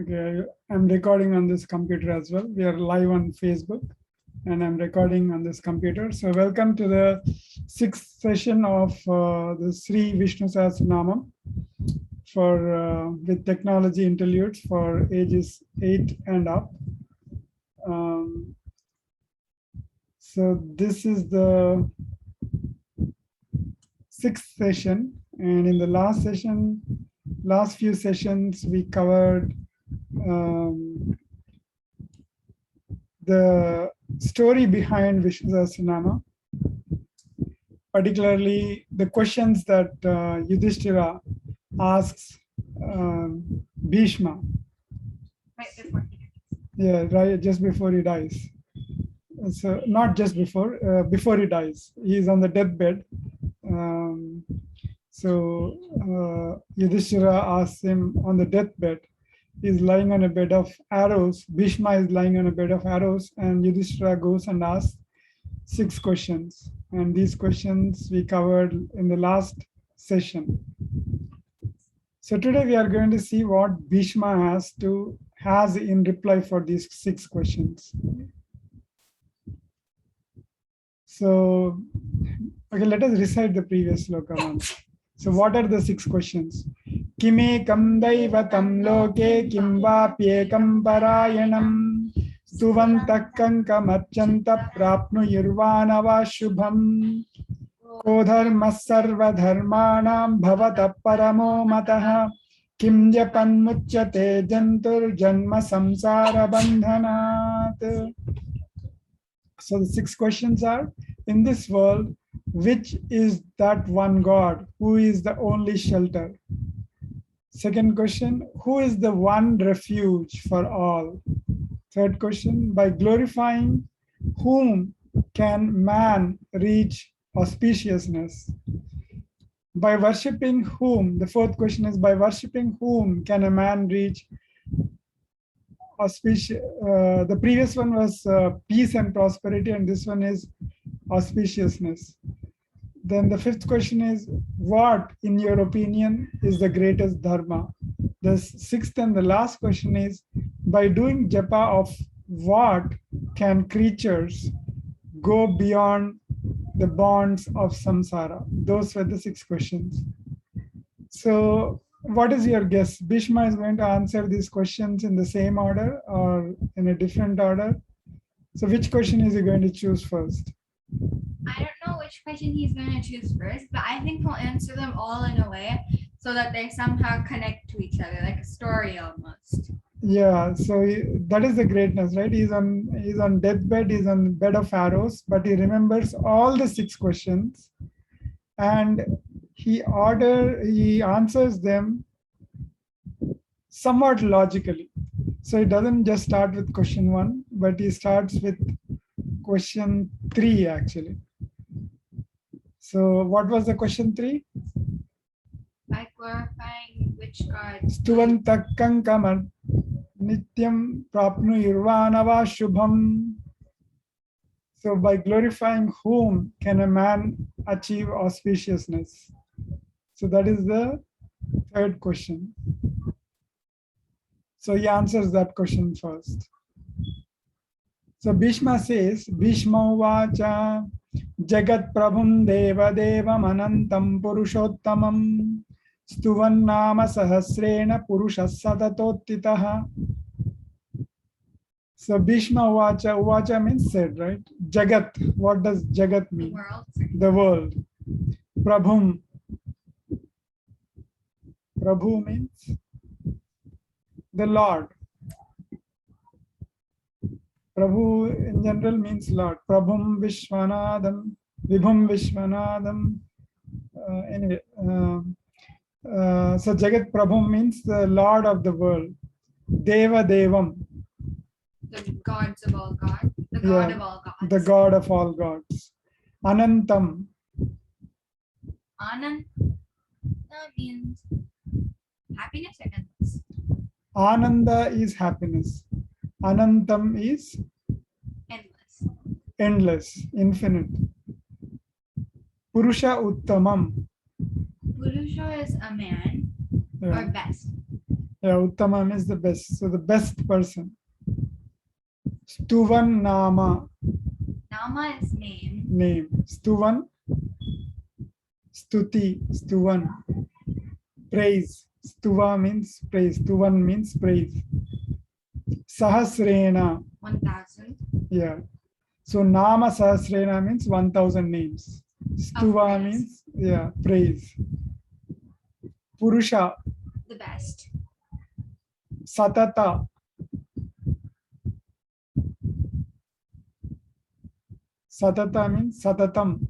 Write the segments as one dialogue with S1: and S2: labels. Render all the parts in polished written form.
S1: Okay, I'm recording on this computer as well. We are live on Facebook and I'm recording on this computer. So welcome to the sixth session of the Sri Vishnu Sahasranamam for with technology interludes for ages 8 and up. So this is the sixth session, and in the last few sessions, we covered the story behind Vishnu Sahasranamam, particularly the questions that Yudhishtira asks Bheeshma.
S2: Right before he dies.
S1: Yeah, right, just before he dies. So not just before he dies. He's on the deathbed. Yudhishthira asks him on the deathbed. He's lying on a bed of arrows. Bheeshma is lying on a bed of arrows, and Yudhishthira goes and asks 6 questions. And these questions we covered in the last session. So today we are going to see what Bheeshma has in reply for these 6 questions. So, okay, let us recite the previous sloka once. So what are the 6 questions? Kimekaṁ daivataṁ loke kim vāpyekam parayanam stuvantam kamacchanta praapnuyuh maanavah subham ko dharmāḥ sarvadharmāṇāṁ bhavata paramo matah kim japan muchyate jantur janma samsara bandhanat. So the 6 questions are, in this world, which is that one God who is the only shelter? Second question, who is the one refuge for all? Third question, by glorifying whom can man reach auspiciousness? By worshipping whom? The fourth question is, by worshipping whom can a man reach auspicious? The previous one was peace and prosperity, and this one is auspiciousness. Then the fifth question is, what, in your opinion, is the greatest dharma? The sixth and the last question is, by doing japa of what can creatures go beyond the bonds of samsara? Those were the 6 questions. So what is your guess? Bheeshma is going to answer these questions in the same order or in a different order. So which question is he going to choose first?
S2: I don't know which question he's going to choose first, but I think he'll answer them all in a way so that they somehow connect to each other, like a story almost.
S1: Yeah, so that is the greatness, right? He's on deathbed, he's on bed of arrows, but he remembers all the 6 questions and he answers them somewhat logically. So he doesn't just start with question 1, but he starts with question 3 actually. So what was the question 3?
S2: By glorifying which God?
S1: Stuvantam nityam praapnuyuh maanavah subham. So by glorifying whom can a man achieve auspiciousness? So that is the third question. So he answers that question first. So Bheeshma says, Bheeshma uvacha Jagat prabhuṁ devadevam anantam purushottamam Stuvantam sahasreṇa puruṣas satatotthitah. So Bheeshma uvacha means said, right? Jagat, what does Jagat mean? The world. Prabhuṁ. Prabhu means the Lord. Prabhu in general means Lord. Prabhuṁ Vishwanādam, Vibhum Vishwanādam. Anyway, so Jagat Prabhuṁ means the Lord of the world. Devadevam.
S2: The gods of all gods. The God of all gods.
S1: The God of all gods. Anantam.
S2: Ananta means happiness or endless?
S1: Ananda is happiness. Anantam is
S2: Endless.
S1: endless, infinite. Purusha Uttamam.
S2: Purusha is a man or best.
S1: Yeah, Uttama means the best. So the best person. Stuvan Nama,
S2: Nama is name.
S1: name. Stuvan, Stuti, Stuvan, praise. Stuva means praise. Stuvan means praise. Sahasrena,
S2: 1,000.
S1: yeah. So Nama Sahasrena means 1,000 names. Stuva
S2: praise.
S1: means, yeah, praise. Purusha,
S2: The best.
S1: Satata. Satata means Satatam.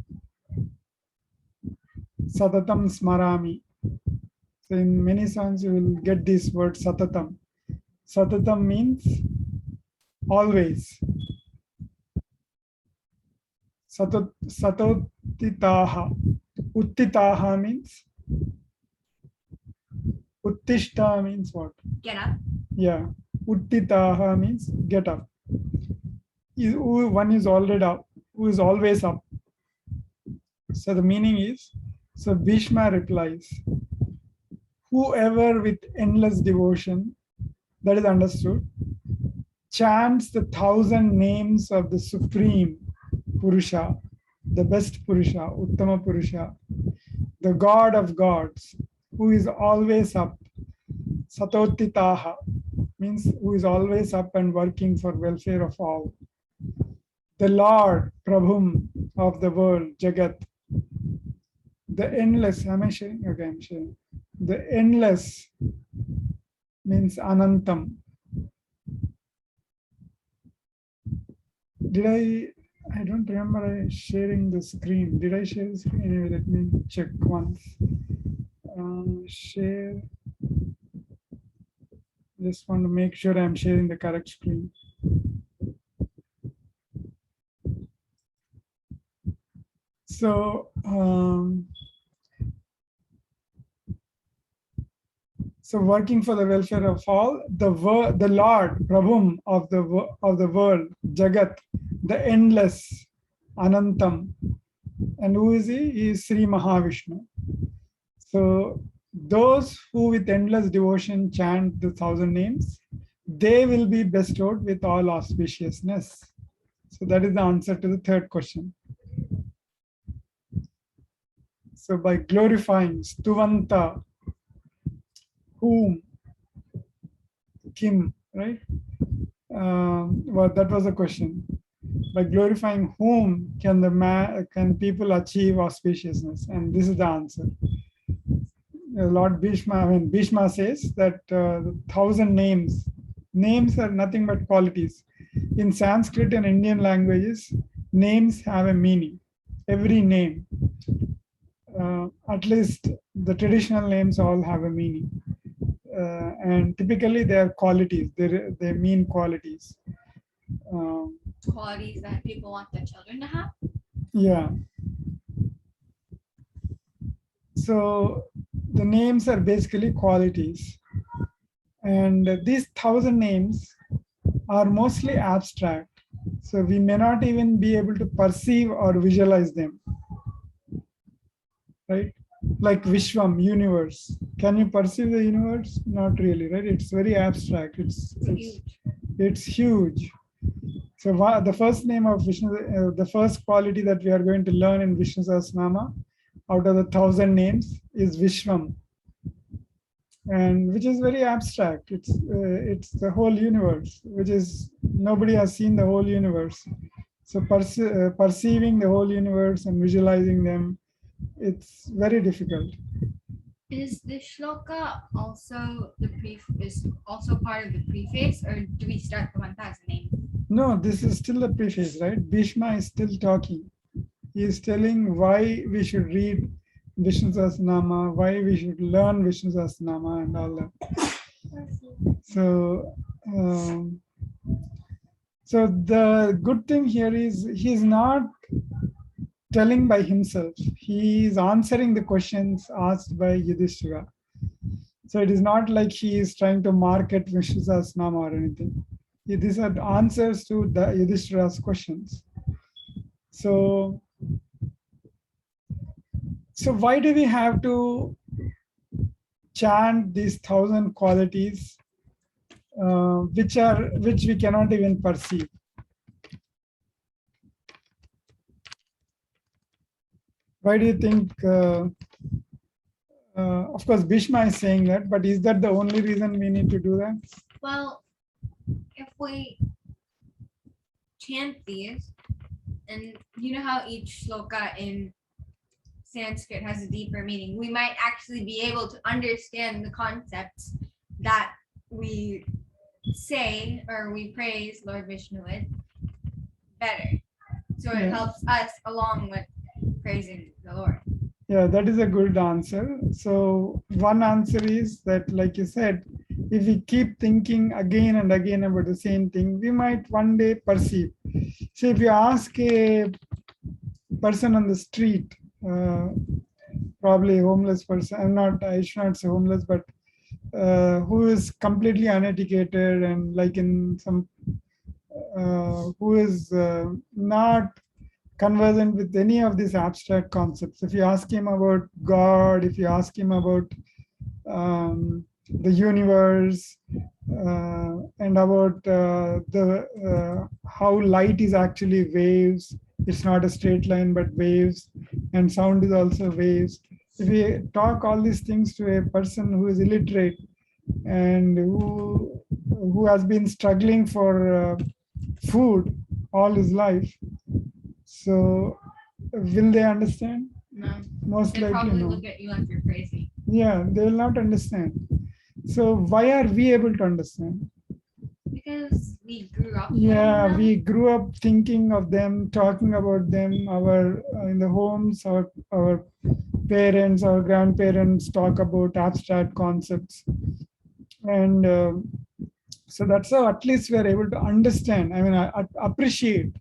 S1: Satatam Smarami. So in many songs you will get this word Satatam. Satatam means always. Satotitaha. Uttitaha means, Uttishta means what?
S2: Get up.
S1: Yeah. Uttitaha means get up. One is already up, who is always up. So the meaning is, so Bheeshma replies, whoever with endless devotion, that is understood, chants the 1,000 names of the Supreme Purusha, the best Purusha, Uttama Purusha, the God of gods, who is always up. Satotitaha means who is always up and working for welfare of all. The Lord, prabhuṁ of the world, Jagat. The endless, am I sharing? Okay, I'm sharing. The endless means anantam. Did I don't remember sharing the screen. Did I share the screen? Anyway, let me check once. Share. Just want to make sure I'm sharing the correct screen. So, so working for the welfare of all, the Lord, prabhuṁ of the world, Jagat, the endless, Anantam. And who is he? He is Sri Mahavishnu. So those who with endless devotion chant the 1,000 names, they will be bestowed with all auspiciousness. So that is the answer to the third question. So by glorifying Stuvanta, whom, Kim, right? Well, that was a question. By glorifying whom can people achieve auspiciousness? And this is the answer. Lord Bheeshma, Bheeshma says that 1,000 names are nothing but qualities. In Sanskrit and Indian languages, names have a meaning. Every name, at least the traditional names all have a meaning. And typically they are qualities, they mean qualities.
S2: Qualities that people want their children to have.
S1: Yeah. So the names are basically qualities. And these 1,000 names are mostly abstract. So we may not even be able to perceive or visualize them. Right? Like Vishwam, universe. Can you perceive the universe? Not really, right? It's very abstract. It's huge. So the first name of Vishnu, the first quality that we are going to learn in Vishnu Sahasranamam out of the 1,000 names is Vishwam, and which is very abstract. It's the whole universe, which is nobody has seen the whole universe. So perceiving the whole universe and visualizing them, it's very difficult.
S2: Is the shloka also is also part of the preface, or do we start the 1,000 names?
S1: No, this is still the preface, right? Bheeshma is still talking. He is telling why we should read Vishnu Sahasranamam, why we should learn Vishnu Sahasranamam and all that. So, so the good thing here is he's not telling by himself. He is answering the questions asked by Yudhishtira. So it is not like he is trying to market Vishnu Sahasranamam or anything. These are answers to the Yudhishtira's questions. So why do we have to chant these 1,000 qualities, which we cannot even perceive. Why do you think? Of course, Bheeshma is saying that, but is that the only reason we need to do that?
S2: Well, if we chant these, and you know how each sloka in Sanskrit has a deeper meaning, we might actually be able to understand the concepts that we say or we praise Lord Vishnu with better. So it helps us along with praising the Lord.
S1: Yeah, that is a good answer. So one answer is that, like you said, if we keep thinking again and again about the same thing, we might one day perceive. So if you ask a person on the street, probably a homeless person, I should not say homeless, but who is completely uneducated and like in some, who is not conversant with any of these abstract concepts. If you ask him about God, if you ask him about the universe and about how light is actually waves, it's not a straight line but waves, and sound is also waves. If we talk all these things to a person who is illiterate and who has been struggling for food all his life, so will they understand?
S2: No.
S1: Most
S2: They'll
S1: likely
S2: probably
S1: no.
S2: look at you like you're crazy.
S1: Yeah, they will not understand. So why are we able to understand?
S2: Because we grew up.
S1: Yeah, we grew up thinking of them, talking about them, our in the homes, our parents, our grandparents talk about abstract concepts. And so that's how at least we are able to understand, appreciate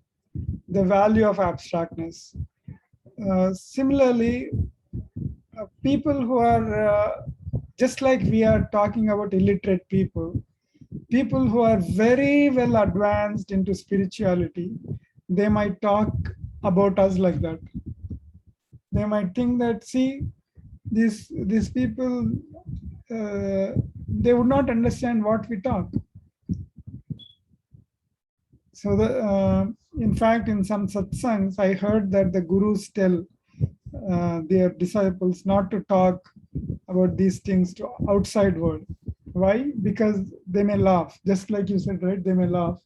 S1: the value of abstractness. Similarly, people who are just like we are talking about illiterate people who are very well advanced into spirituality, they might talk about us like that. They might think that, see, these people, they would not understand what we talk. So in fact, in some satsangs, I heard that the gurus tell their disciples not to talk about these things to outside world. Why? Because they may laugh, just like you said, right? They may laugh.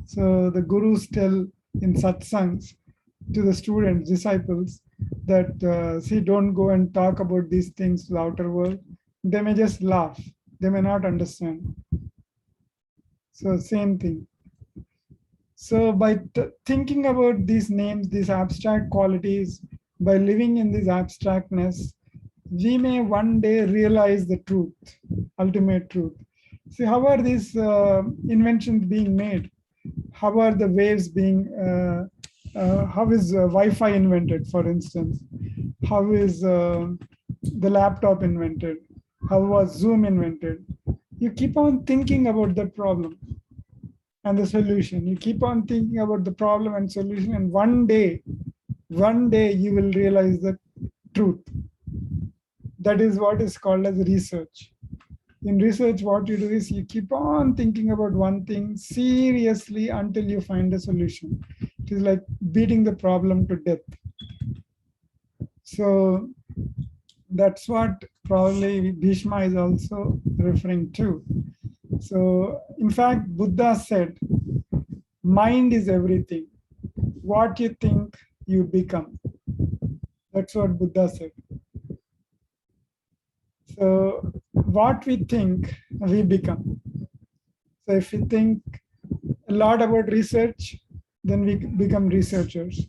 S1: So the gurus tell in satsangs to the students, disciples, that see, don't go and talk about these things to the outer world. They may just laugh. They may not understand. So same thing. So by thinking about these names, these abstract qualities, by living in this abstractness, we may one day realize the truth, ultimate truth. See, how are these inventions being made? How are the waves being, how is Wi-Fi invented, for instance? How is the laptop invented? How was Zoom invented? You keep on thinking about the problem and the solution. You keep on thinking about the problem and solution, and one day you will realize the truth. That is what is called as research. In research, what you do is you keep on thinking about one thing seriously until you find a solution. It is like beating the problem to death. So that's what probably Bheeshma is also referring to. So in fact, Buddha said, mind is everything. What you think, you become. That's what Buddha said. So what we think, we become. So if we think a lot about research, then we become researchers.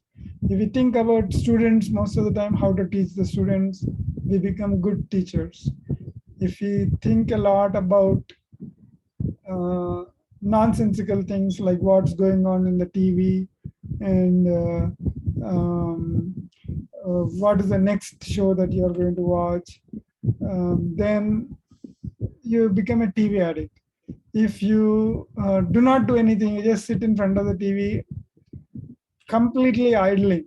S1: If we think about students most of the time, how to teach the students, we become good teachers. If we think a lot about nonsensical things like what's going on in the TV and what is the next show that you're going to watch, then you become a TV addict. If you do not do anything, you just sit in front of the TV completely idling,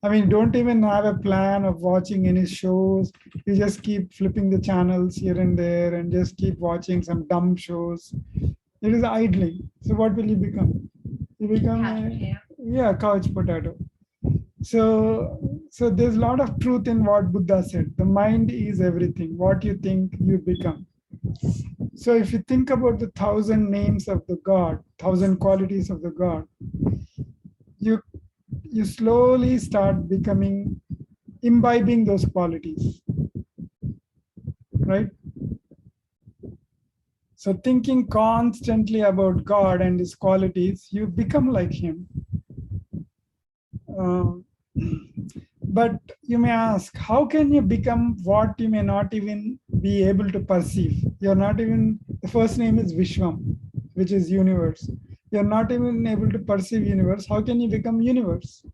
S1: I mean, don't even have a plan of watching any shows. You just keep flipping the channels here and there and just keep watching some dumb shows. It is idling. So what will you become? You become a couch potato. So there's a lot of truth in what Buddha said. The mind is everything. What you think, you become. So if you think about the 1,000 names of the God, 1,000 qualities of the God, you slowly start becoming, imbibing those qualities, right? So thinking constantly about God and his qualities, you become like him. But you may ask, how can you become what you may not even be able to perceive? You're not even, the first name is Vishwam, which is universe. You're not even able to perceive universe. How can you become universe?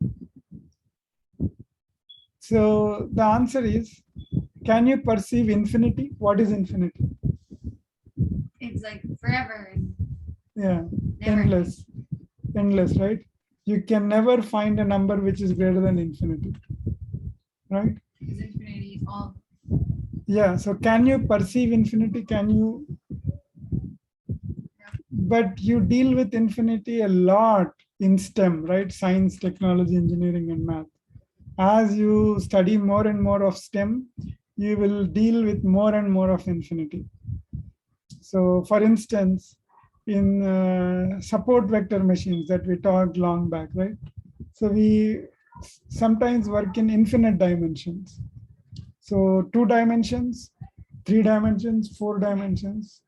S1: So the answer is, can you perceive infinity? What is infinity?
S2: It's like forever.
S1: Yeah,
S2: Never.
S1: endless, right? You can never find a number which is greater than infinity, right?
S2: Because infinity is all.
S1: Yeah, so can you perceive infinity? Can you? But you deal with infinity a lot in STEM, right? Science, technology, engineering, and math. As you study more and more of STEM, you will deal with more and more of infinity. So for instance, in support vector machines that we talked long back, right? So we sometimes work in infinite dimensions. So 2 dimensions, 3 dimensions, 4 dimensions.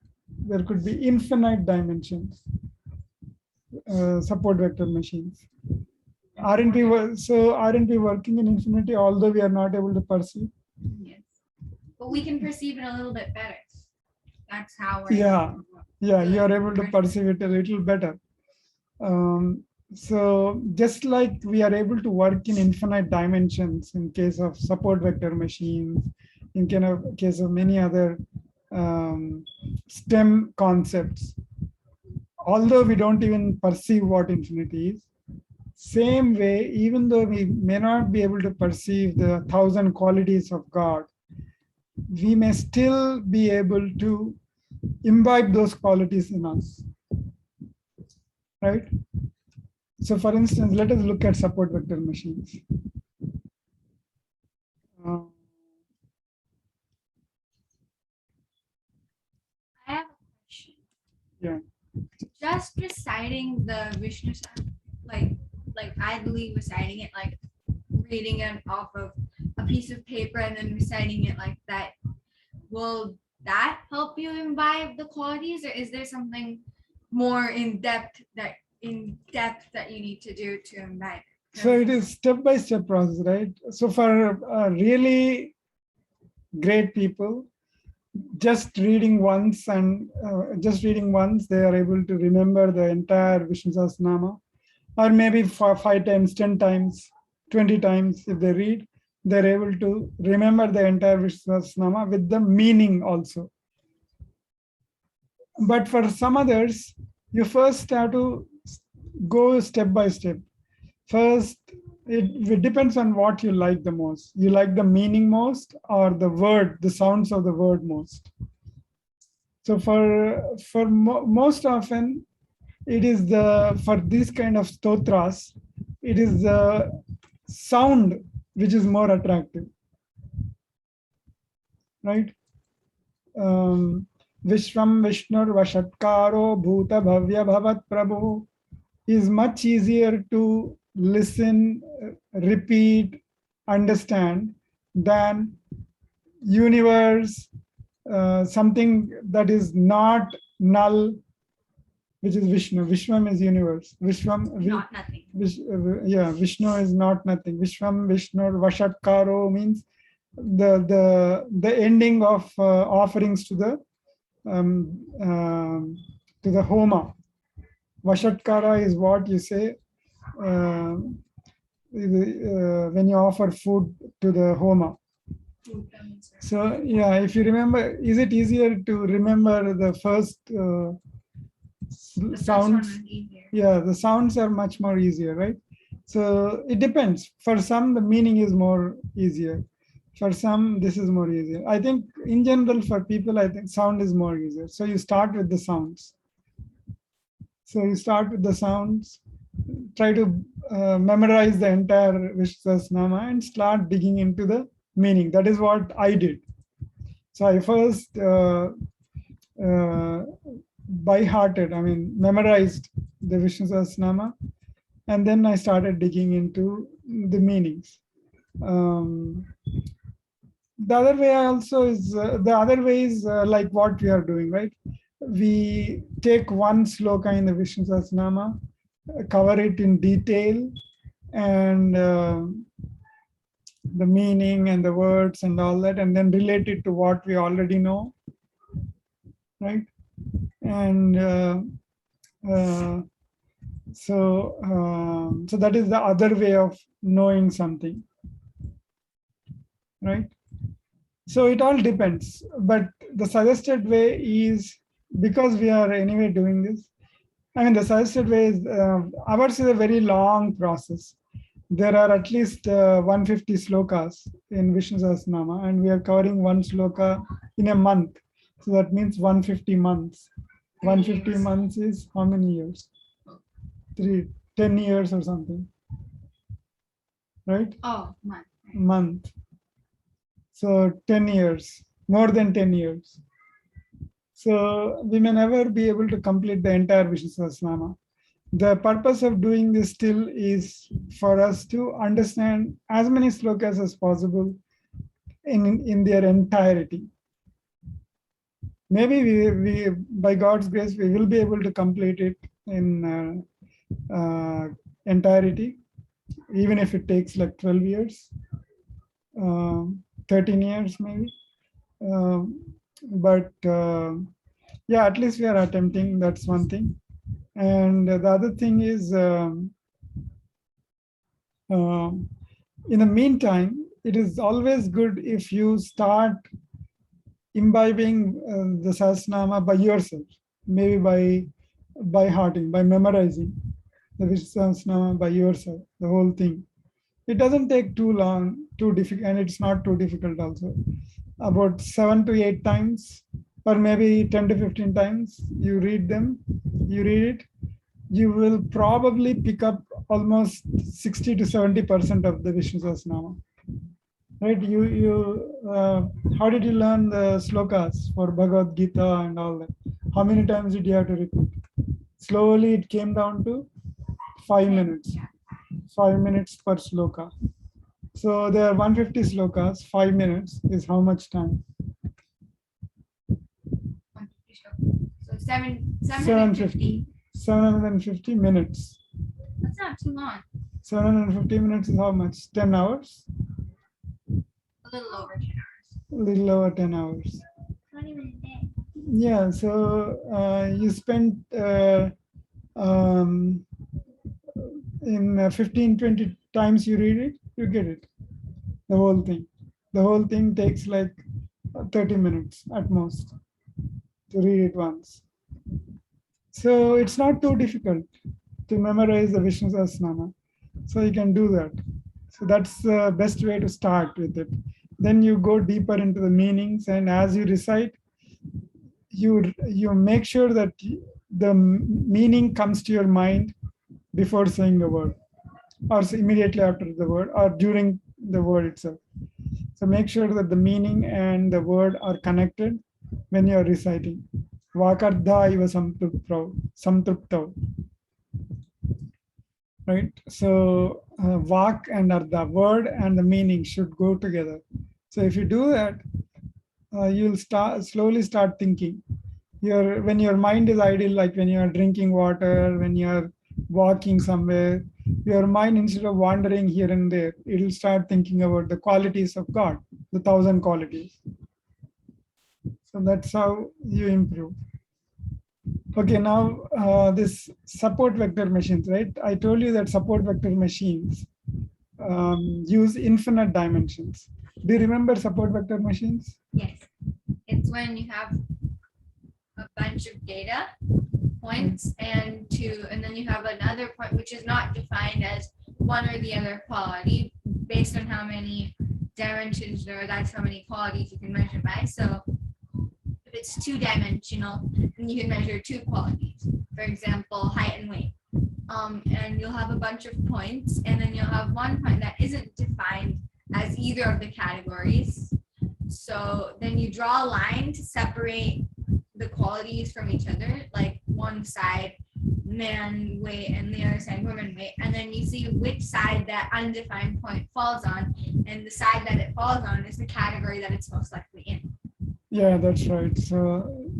S1: There could be infinite dimensions, support vector machines. Aren't we working in infinity, although we are not able to perceive?
S2: Yes. But we can perceive it a little bit better. That's how we're
S1: Yeah, you are able to perceive it a little better. So just like we are able to work in infinite dimensions in case of support vector machines, in case of many other STEM concepts, although we don't even perceive what infinity is, same way, even though we may not be able to perceive the 1,000 qualities of God, we may still be able to imbibe those qualities in us, right? So for instance, let us look at support vector machines.
S2: I have a question.
S1: Yeah.
S2: Just reciting the Vishnu Sahasranamam, like idly reciting it, like reading it off of a piece of paper and then reciting it like that, will that help you imbibe the qualities, or is there something more in depth that you need to do to imbibe?
S1: So it is step-by-step process, right? So for really great people, just reading once, they are able to remember the entire Vishnu Sahasranamam, or maybe for 5 times, 10 times, 20 times, if they read, they're able to remember the entire Vishnu Sahasranamam with the meaning also. But for some others, you first have to go step by step. First, it depends on what you like the most. You like the meaning most, or the sounds of the word most. So most often, it is for these kind of stotras, it is the sound which is more attractive, right? Vishvam Vishnur Vashatkaro Bhuta Bhavya Bhavat Prabhu is much easier to listen, repeat, understand than universe, something that is not null, which is Vishnu. Vishwam is universe.
S2: Not nothing.
S1: Vishnu is not nothing. Vishwam Vishnu Vashatkaro means the ending of offerings to the homa. Vashatkara is what you say when you offer food to the homa. So yeah, if you remember, is it easier to remember the first sounds? Yeah, the sounds are much more easier, right? So it depends. For some, the meaning is more easier. For some, this is more easier. I think in general, for people, I think sound is more easier. So you start with the sounds. So you start with the sounds, try to memorize the entire Vishnu Sahasranamam and start digging into the meaning. That is what I did. So I first by-hearted, memorized the Vishnu Sahasranamam, and then I started digging into the meanings. The other way is like what we are doing, right? We take one sloka in the Vishnu Sahasranamam, cover it in detail, and the meaning and the words and all that, and then relate it to what we already know, right? And so that is the other way of knowing something, right? So it all depends, but the suggested way is, because we are anyway doing this, the suggested way is, ours is a very long process. There are at least 150 slokas in Vishnu Sahasranamam, and we are covering one sloka in a month. So that means 150 months. 150 months is how many years? 10 years or something, right?
S2: Oh,
S1: Month. So 10 years, more than 10 years. So we may never be able to complete the entire Vishnu Sahasranamam. The purpose of doing this still is for us to understand as many slokas as possible in their entirety. Maybe we by God's grace, we will be able to complete it in entirety, even if it takes like 12 years, 13 years maybe. But yeah, at least we are attempting. That's one thing. And the other thing is, in the meantime, it is always good if you start imbibing the Sahasranama by yourself, maybe by hearting, by memorizing the Sahasranama by yourself, the whole thing. It doesn't take too long, too difficult, and it's not too difficult also. About 7 to 8 times, or maybe 10 to 15 times, you read it, you will probably pick up almost 60 to 70% of the Vishnu Sahasranama. Right? How did you learn the slokas for Bhagavad Gita and all that? How many times did you have to repeat? Slowly it came down to 5 minutes. 5 minutes per sloka. So there are 150 slokas, 5 minutes is how much time?
S2: So 750.
S1: 750 minutes.
S2: That's not too long.
S1: 750 minutes is how much? 10 hours?
S2: A little over 10 hours.
S1: A little over 10 hours.
S2: Not even a day.
S1: Yeah, so you spent in 15, 20 times you read it, you get it. The whole thing. The whole thing takes like 30 minutes at most to read it once. So it's not too difficult to memorize the Vishnu Sahasranama. So you can do that. So that's the best way to start with it. Then you go deeper into the meanings, and as you recite, you make sure that the meaning comes to your mind before saying the word, or immediately after the word, or during the word itself. So make sure that the meaning and the word are connected when you are reciting. Vakardha iva samtruptau. Right? So vak and ardha, word and the meaning should go together. So if you do that, you'll slowly start thinking. When your mind is idle, like when you are drinking water, when you are walking somewhere, your mind, instead of wandering here and there, it will start thinking about the qualities of God, the 1,000 qualities. So that's how you improve. Okay, now this support vector machines, right? I told you that support vector machines use infinite dimensions. Do you remember support vector machines?
S2: Yes. It's when you have a bunch of data points and then you have another point which is not defined as one or the other quality based on how many dimensions there are. That's how many qualities you can measure by. So if it's two-dimensional, then you can measure two qualities. For example, height and weight. And you'll have a bunch of points, and then you'll have one point that isn't defined as either of the categories. So then you draw a line to separate the qualities from each other, like one side man weight and the other side woman weight, and then you see which side that undefined point falls on, and the side that it falls on is the category that it's most likely in.
S1: Yeah, that's right. So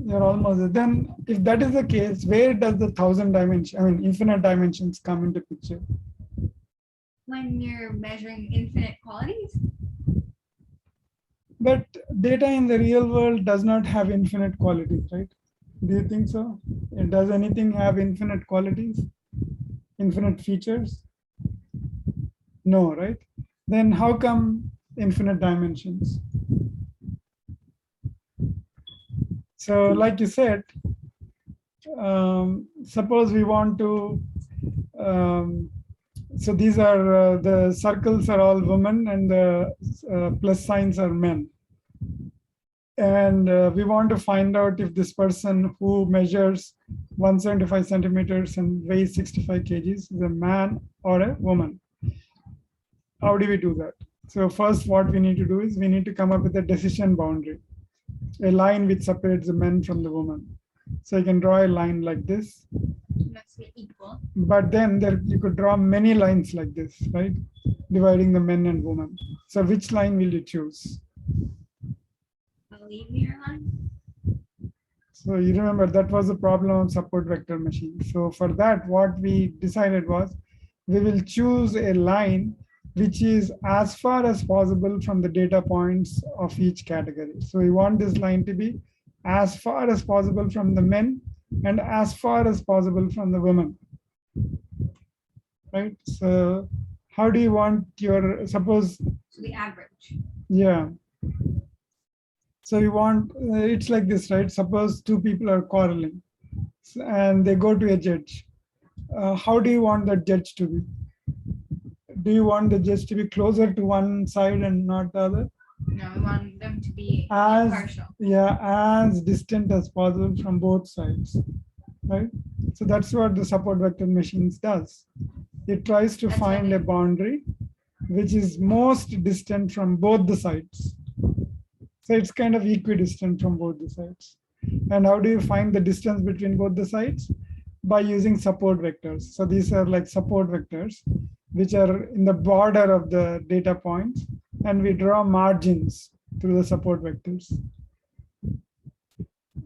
S1: you're almost then. If that is the case, where does the infinite dimensions come into picture?
S2: When you're measuring infinite qualities?
S1: But data in the real world does not have infinite qualities, right? Do you think so? Does anything have infinite qualities? Infinite features? No, right? Then how come infinite dimensions? So like you said, suppose we want to, so these are, the circles are all women and the plus signs are men. And we want to find out if this person who measures 175 centimeters and weighs 65 kgs is a man or a woman. How do we do that? So first what we need to do is we need to come up with a decision boundary, a line which separates the men from the woman. So you can draw a line like this.
S2: Must be equal.
S1: But then you could draw many lines like this, right? Dividing the men and women. So which line will you choose?
S2: A linear line?
S1: So you remember that was the problem of support vector machine. So for that, what we decided was we will choose a line which is as far as possible from the data points of each category. So we want this line to be as far as possible from the men and as far as possible from the women, right? So how do you want your, suppose.
S2: So the average.
S1: Yeah. So you want, it's like this, right? Suppose two people are quarreling and they go to a judge. How do you want the judge to be? Do you want the judge to be closer to one side and not the other?
S2: No, we want them to be
S1: As,
S2: impartial.
S1: yeah, as distant as possible from both sides, right? So that's what the support vector machines does. It tries to find a boundary which is most distant from both the sides. So it's kind of equidistant from both the sides. And how do you find the distance between both the sides? By using support vectors. So these are like support vectors, which are in the border of the data points, and we draw margins through the support vectors.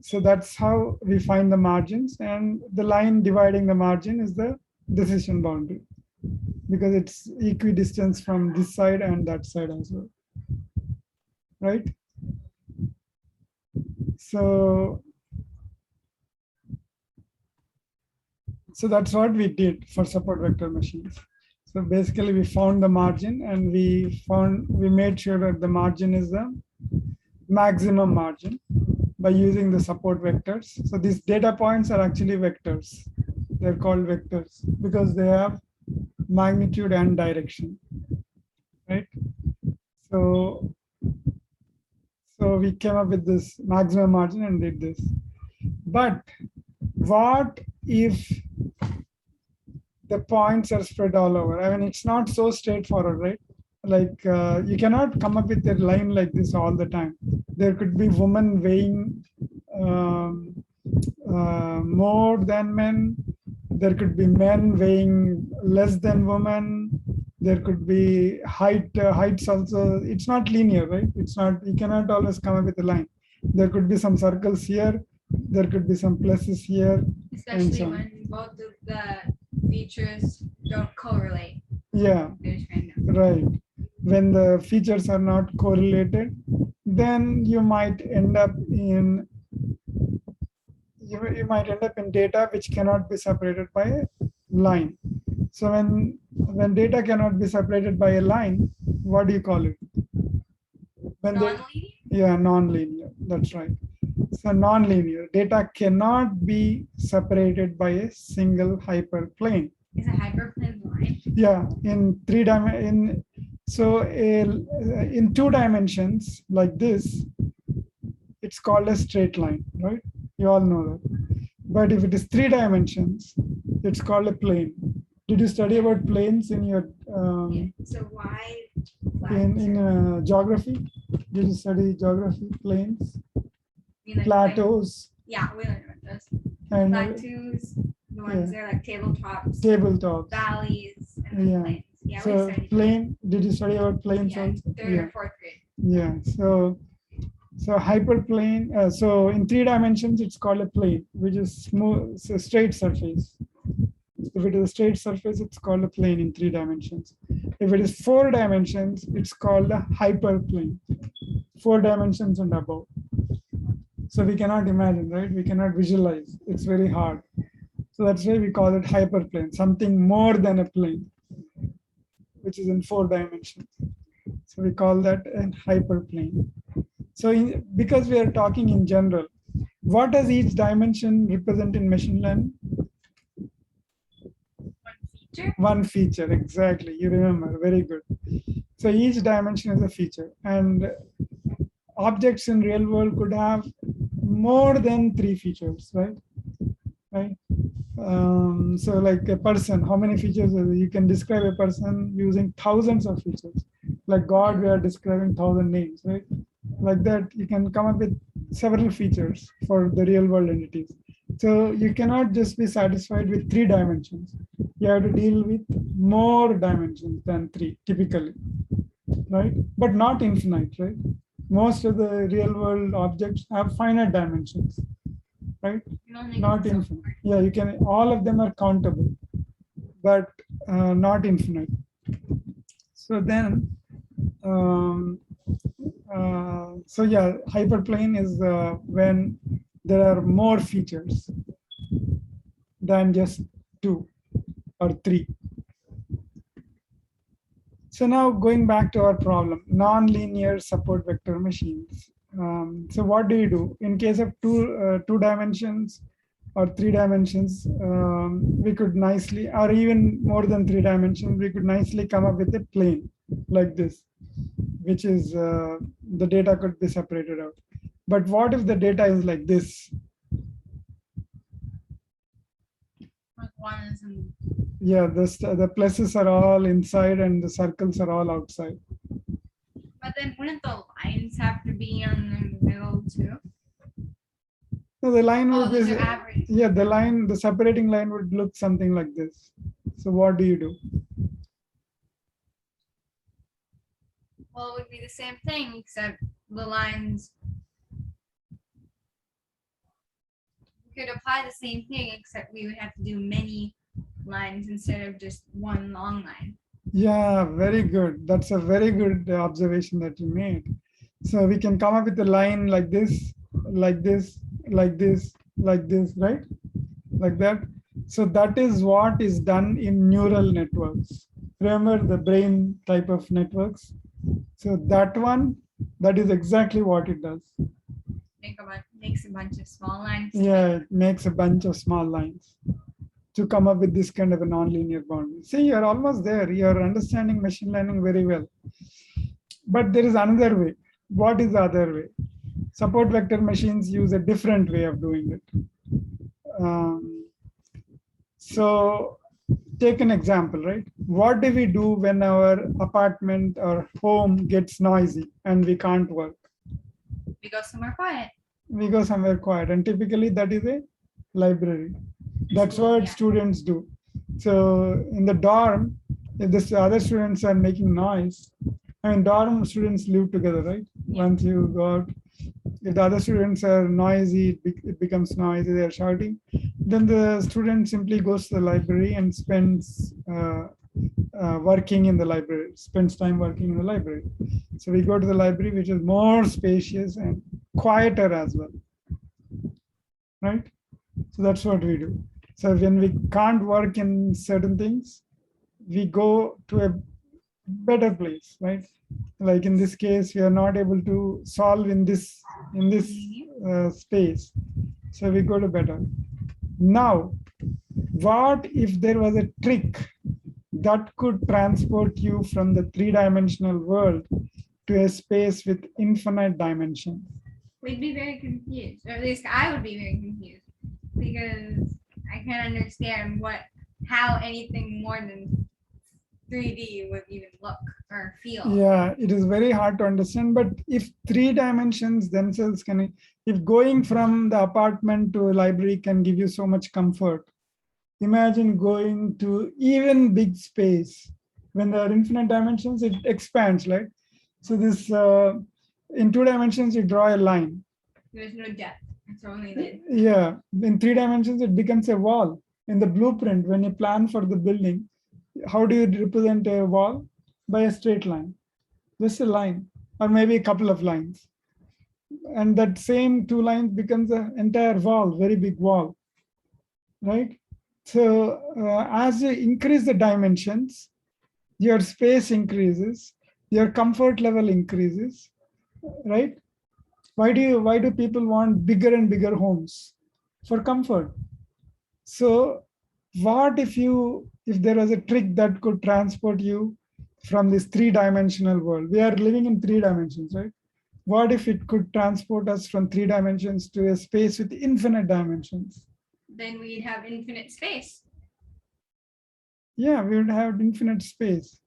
S1: So that's how we find the margins, and the line dividing the margin is the decision boundary, because it's equidistance from this side and that side as well, right? So that's what we did for support vector machines. So basically we found the margin, and we made sure that the margin is the maximum margin by using the support vectors. So these data points are actually vectors. They're called vectors because they have magnitude and direction, right? So we came up with this maximum margin and did this. But what if the points are spread all over? I mean, it's not so straightforward, right? Like you cannot come up with a line like this all the time. There could be women weighing more than men. There could be men weighing less than women. There could be heights also. It's not linear, right? It's not, you cannot always come up with a line. There could be some circles here. There could be some pluses here.
S2: Especially
S1: so
S2: when both of the features don't correlate.
S1: Yeah, right. When the features are not correlated, then you might end up in data which cannot be separated by a line. So when data cannot be separated by a line, what do you call it?
S2: Non-linear?
S1: Non-linear. That's right. So non-linear data cannot be separated by a single hyperplane.
S2: Is a hyperplane line?
S1: Yeah, in in 2 dimensions like this, it's called a straight line, right? You all know that. But if it is 3 dimensions, it's called a plane. Did you study about planes in your
S2: So why?
S1: in geography? Did you study geography? Planes,
S2: You know,
S1: plateaus,
S2: yeah, we learned about those.
S1: and
S2: Plateaus, the ones that are like tabletops,
S1: tabletops.
S2: valleys, and then
S1: Yeah.
S2: plains. Yeah, we
S1: So
S2: studied.
S1: plane. Did you study about planes
S2: Yeah,
S1: also?
S2: third or fourth grade.
S1: Yeah. So hyperplane. So in 3 dimensions, it's called a plane, which is smooth, it's a straight surface. If it is a straight surface, it's called a plane in 3 dimensions. If it is 4 dimensions, it's called a hyperplane. 4 dimensions and above. So we cannot imagine, right? We cannot visualize. It's very hard. So that's why we call it hyperplane, something more than a plane, which is in 4 dimensions. So we call that a hyperplane. So because we are talking in general, what does each dimension represent in machine learning?
S2: Feature?
S1: One feature, exactly. You remember, very good. So each dimension is a feature, and objects in real world could have more than 3 features, right? Right. So like a person, how many features? You can describe a person using thousands of features. Like God, we are describing 1,000 names, right? Like that, you can come up with several features for the real world entities. So you cannot just be satisfied with 3 dimensions. You have to deal with more dimensions than 3, typically, right? But not infinite, right? Most of the real world objects have finite dimensions, right? Not infinite. Yeah, you can, all of them are countable, but not infinite. So then, so yeah, hyperplane is when there are more features than just 2 or 3. So now going back to our problem, non-linear support vector machines. So what do you do in case of 2 dimensions or 3 dimensions? We could nicely, or even more than 3 dimensions, we could nicely come up with a plane like this, which is the data could be separated out. But what if the data is like this? Yeah, the pluses are all inside and the circles are all outside.
S2: But then wouldn't the lines have to be on the middle too?
S1: So the line would be,
S2: average.
S1: Yeah, the separating line would look something like this. So what do you do?
S2: Well, it would be the same thing, except the lines. We could apply the same thing, except we would have to do many lines instead of just one long line.
S1: Yeah, very good. That's a very good observation that you made. So we can come up with a line like this, like this, like this, like this, right? Like that. So that is what is done in neural networks. Remember the brain type of networks? So that one, that is exactly what it does.
S2: Makes a bunch of small lines.
S1: Yeah, it makes a bunch of small lines to come up with this kind of a nonlinear boundary. See, you're almost there. You're understanding machine learning very well. But there is another way. What is the other way? Support vector machines use a different way of doing it. So take an example, right? What do we do when our apartment or home gets noisy and we can't work?
S2: We go somewhere quiet.
S1: We go somewhere quiet, and typically that is a library. That's what students do. So in the dorm, if the other students are making noise, I mean, dorm students live together, right?
S2: Yeah.
S1: Once you go out, if the other students are noisy, it becomes noisy, they're shouting, then the student simply goes to the library and spends working in the library, spends time working in the library. So we go to the library, which is more spacious and quieter as well, right? So that's what we do. So when we can't work in certain things, we go to a better place, right? Like in this case, we are not able to solve in this space, so we go to better. Now, What if there was a trick that could transport you from the three-dimensional world to a space with infinite dimensions?
S2: We'd be very confused, or at least I would be very confused, because I can't understand how anything more than 3D would even look or feel.
S1: Yeah, it is very hard to understand. But if three dimensions themselves if going from the apartment to a library can give you so much comfort, imagine going to even big space. When there are infinite dimensions, it expands, right? So this in 2 dimensions, you draw a line.
S2: There's no depth. It's only length.
S1: Yeah, in 3 dimensions, it becomes a wall. In the blueprint, when you plan for the building, how do you represent a wall? By a straight line, just a line, or maybe a couple of lines. And that same 2 lines becomes an entire wall, very big wall, right? So as you increase the dimensions, your space increases, your comfort level increases, right? Why do people want bigger and bigger homes? For comfort. So what if there was a trick that could transport you from this 3-dimensional world? We are living in 3 dimensions, right? What if it could transport us from 3 dimensions to a space with infinite dimensions?
S2: Then we'd have infinite space.
S1: Yeah, we would have infinite space.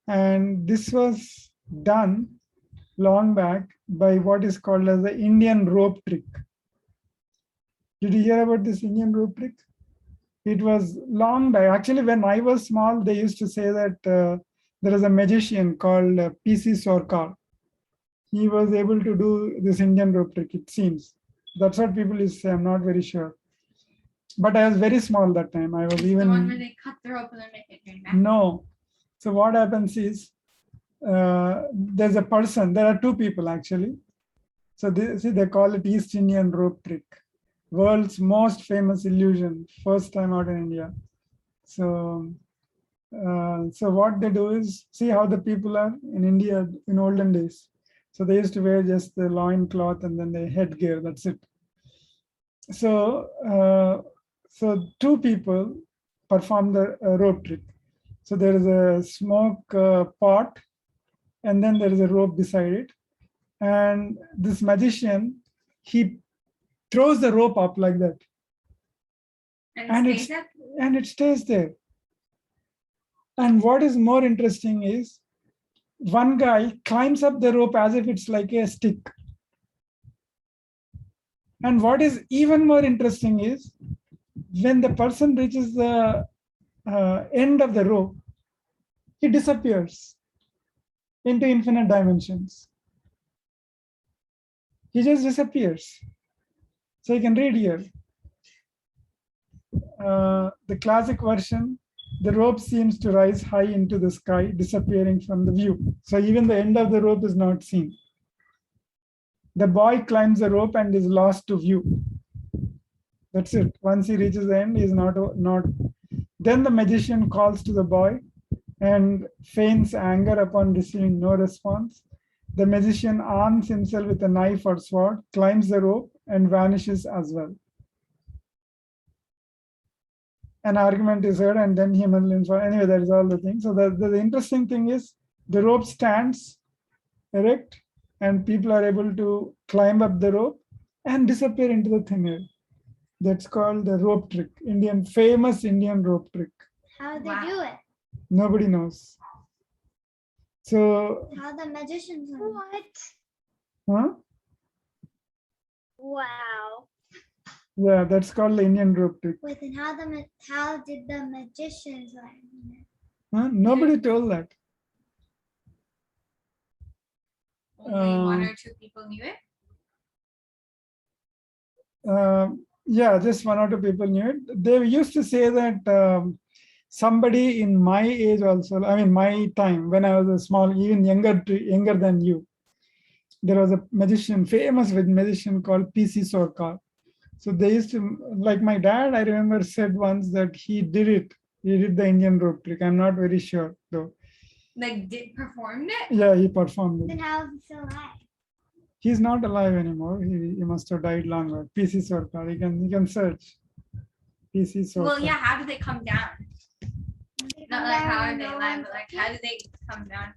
S1: And this was done long back by what is called as the Indian rope trick. Did you hear about this Indian rope trick? It was long back. Actually, when I was small, they used to say that there is a magician called P.C. Sorkar. He was able to do this Indian rope trick, it seems. That's what people used to say. I'm not very sure. But I was very small that time. I was even...
S2: The one where they cut the rope and then make it turn back?
S1: No. So what happens is, there's a person, there are 2 people actually. So they call it East Indian rope trick. World's most famous illusion, first time out in India. So what they do is, see how the people are in India in olden days. So they used to wear just the loin cloth and then the headgear, that's it. So 2 people perform the rope trick. So there is a smoke pot, and then there is a rope beside it. And this magician, he throws the rope up like that. And it stays there. And what is more interesting is, one guy climbs up the rope as if it's like a stick. And what is even more interesting is, when the person reaches the end of the rope, he disappears into infinite dimensions. He just disappears. So you can read here. The classic version, the rope seems to rise high into the sky, disappearing from the view. So even the end of the rope is not seen. The boy climbs the rope and is lost to view. That's it. Once he reaches the end, he is not. Then the magician calls to the boy and feigns anger upon receiving no response. The magician arms himself with a knife or sword, climbs the rope, and vanishes as well. An argument is heard, and then human limbs. Anyway, that is all the thing. So the interesting thing is, the rope stands erect, and people are able to climb up the rope and disappear into the thin air. That's called the rope trick, famous Indian rope trick.
S3: How they do it?
S1: Nobody knows. So
S3: How the magicians learn?
S4: What?
S1: huh?
S4: Wow.
S1: Yeah, that's called the Indian rope trick.
S3: Wait, and how did the magicians learn?
S1: Huh? Nobody told that.
S2: Only 1 or 2 people knew it.
S1: Yeah, just 1 or 2 people knew it. They used to say that somebody in my age also, I mean my time, when I was a small, even younger than you, there was a magician, famous magician called P.C. Sorkar. So they used to, like my dad, I remember said once that he did it. He did the Indian rope trick. I'm not very sure though.
S2: Like, performed it?
S1: Yeah, he performed
S3: Then
S1: it.
S3: how is he still alive?
S1: He's not alive anymore. He must have died long ago. P.C. Sorkar. You can search. PC Soka.
S2: Well, yeah, how do they come down?
S3: They
S2: Not
S3: come
S2: like how
S3: down
S2: are
S3: and
S2: they
S3: no
S2: alive,
S3: one's
S2: but like
S3: looking?
S2: how do they come down?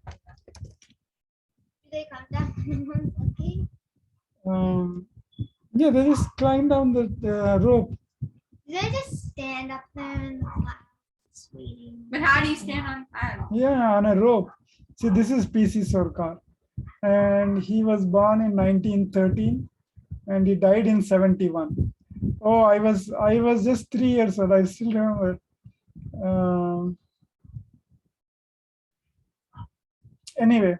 S3: Do they come down and no one's looking?
S1: Yeah, they just climb down the rope.
S3: Do they just stand up there in the clouds waiting?
S2: But how do you stand on clouds?
S1: Yeah, on a rope. See, this is PC Sarkar, and he was born in 1913, and he died in 71. Oh, I was just 3 years old. I still remember. Anyway,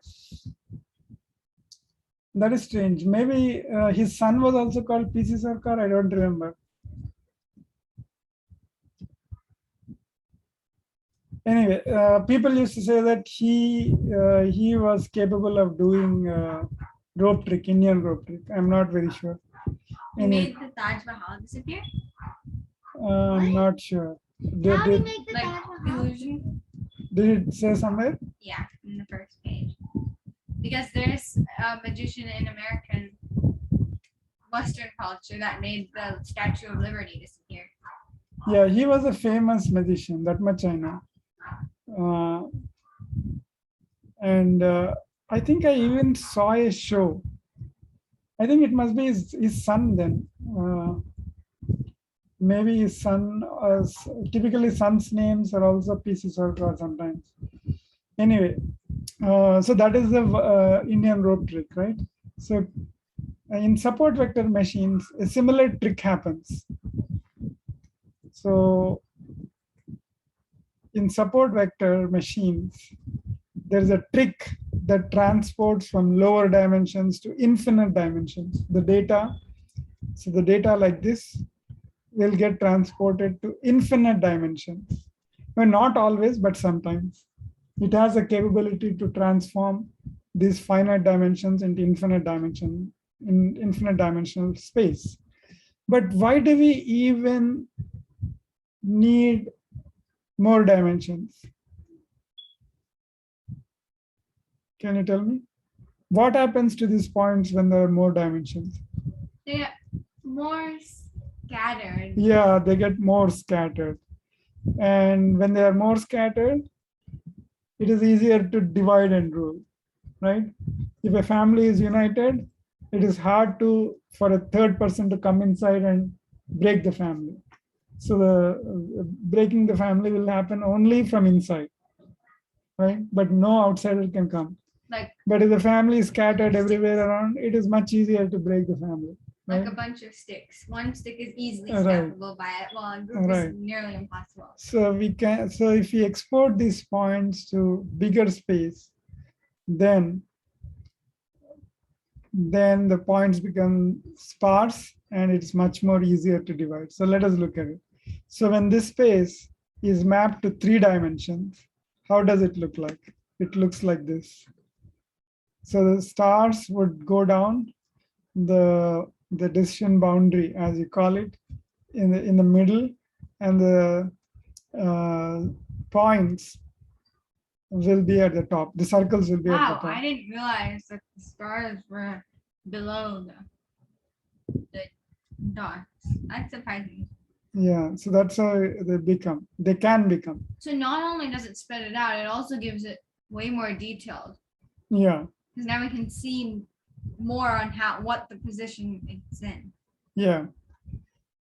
S1: that is strange. Maybe his son was also called PC Sarkar. I don't remember. Anyway, people used to say that he was capable of doing rope trick, Indian rope trick. I'm not very sure.
S2: He
S1: Anyway,
S2: made the Taj Mahal disappear?
S1: I'm not sure.
S3: How do you make the
S2: Like
S3: Taj Mahal?
S2: illusion?
S1: Did it say somewhere?
S2: Yeah, in the first page. Because there's a magician in American Western culture that made the Statue of Liberty disappear.
S1: Yeah, he was a famous magician. That much I know. And I think I even saw a show. I think it must be his son then. Maybe his son, typically sons' names are also PC Sarkar sometimes. Anyway, so that is the Indian rope trick, right? So in support vector machines, a similar trick happens. So in support vector machines, there's a trick that transports from lower dimensions to infinite dimensions. The data, so the data like this will get transported to infinite dimensions. Well, not always, but sometimes. It has a capability to transform these finite dimensions into infinite dimension, in infinite dimensional space. But why do we even need more dimensions? Can you tell me? What happens to these points when there are more dimensions?
S2: They get more scattered.
S1: Yeah, they get more scattered. And when they are more scattered, it is easier to divide and rule, right? If a family is united, it is hard for a third person to come inside and break the family. So the breaking the family will happen only from inside, right? But no outsider can come. But if the family is scattered everywhere around, it is much easier to break the family.
S2: Like
S1: right?
S2: a bunch of sticks. One stick is easily
S1: Right.
S2: snappable by it, while a group
S1: Right.
S2: is nearly impossible.
S1: So if we export these points to bigger space, then the points become sparse and it's much more easier to divide. So let us look at it. So when this space is mapped to 3 dimensions, how does it look like? It looks like this. So the stars would go down the decision boundary, as you call it, in the middle, and the points will be at the top. The circles will be at the
S2: Wow,
S1: top.
S2: I didn't realize that the stars were below the dots. That's surprising.
S1: Yeah, so that's how they can become.
S2: So not only does it spread it out, it also gives it way more detailed.
S1: Yeah,
S2: Because now we can see more on what the position it's in.
S1: yeah.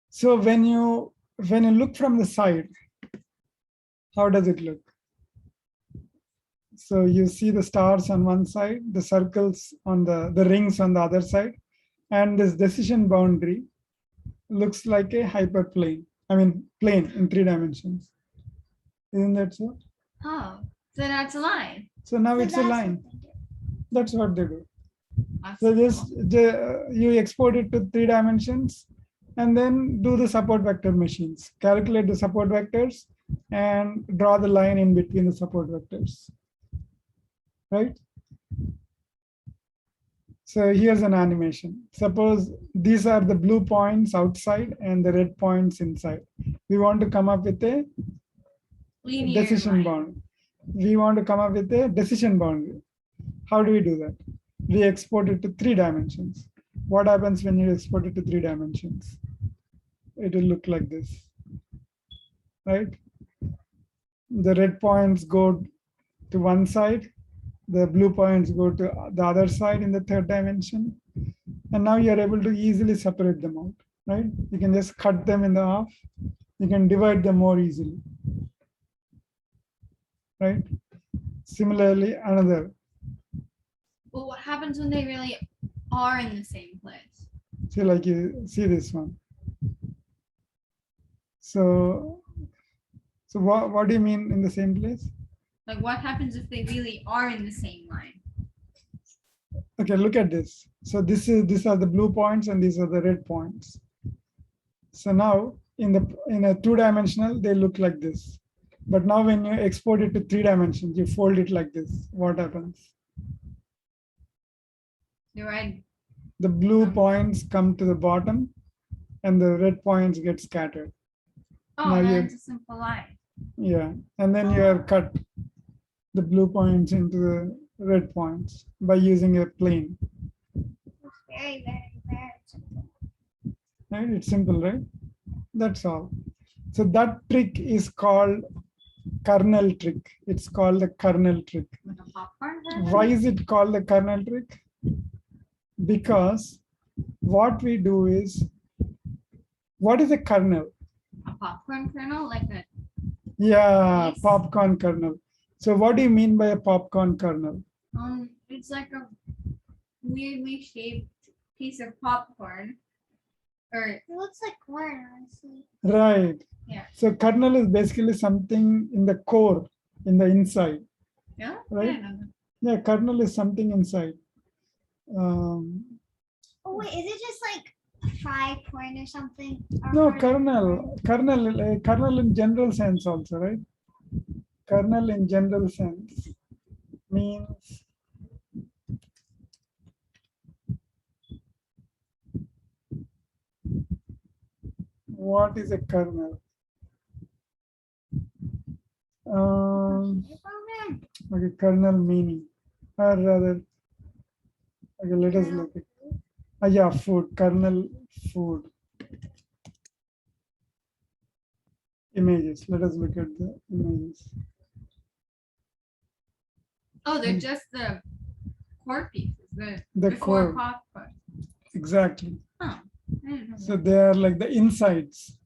S1: So when you look from the side, how does it look? So you see the stars on one side, the circles on the rings on the other side, and this decision boundary looks like a hyperplane. I mean, plane in 3 dimensions. Isn't that so?
S2: Oh, so now it's a line.
S1: So now
S3: So
S1: it's a
S3: that's
S1: line.
S3: what they do.
S1: That's what they do.
S2: That's
S1: So
S2: cool.
S1: you export it to 3 dimensions and then do the support vector machines. Calculate the support vectors and draw the line in between the support vectors. Right? So here's an animation. Suppose these are the blue points outside and the red points inside. We want to come up with a
S2: Linear
S1: decision
S2: line.
S1: boundary. We want to come up with a decision boundary. How do we do that? We export it to 3 dimensions. What happens when you export it to 3 dimensions? It will look like this. right? The red points go to one side, the blue points go to the other side in the third dimension. And now you're able to easily separate them out, right? You can just cut them in the half. You can divide them more easily, right? Similarly, another.
S2: Well, what happens when they really are in the same place?
S1: See, like you see this one. So what do you mean in the same place?
S2: Like, what happens if they really are in the same line?
S1: Okay, look at this. So these are the blue points and these are the red points. So now in a two-dimensional, they look like this. But now when you export it to 3 dimensions, you fold it like this. What happens?
S2: The red.
S1: The blue points come to the bottom and the red points get scattered.
S2: Oh,
S1: Now
S2: then
S1: you-
S2: it's a simple line.
S1: Yeah, and then you have cut the blue points into the red points by using a plane.
S3: It's very, very, very simple.
S1: Right? It's simple, right? That's all. So that trick is called kernel trick. It's called the kernel trick.
S2: With a popcorn.
S1: Why is it called the kernel trick? Because what we do is, what is a kernel?
S2: A popcorn kernel, like a.
S1: Yeah,
S2: Yes.
S1: popcorn kernel. So what do you mean by a popcorn kernel?
S2: It's like a weirdly shaped piece of popcorn. Or
S3: It looks like corn, honestly.
S1: Right.
S2: Yeah.
S1: So kernel is basically something in the core, in the inside.
S2: yeah,
S1: Right.
S2: I don't know.
S1: Yeah, kernel is something inside.
S3: Oh wait, is it just like fried corn or something? Or
S1: No,
S3: hardened
S1: kernel in general sense also, right? Kernel in general sense means what is a kernel?
S3: corn?
S1: Okay, kernel meaning, or rather, okay, let us look at. Yeah, food, kernel, food. Images. Let us look at the images.
S2: Oh, they're just the core pieces. The
S1: core.
S2: before popcorn.
S1: Exactly.
S2: Oh, I didn't know
S1: So they are like the insides.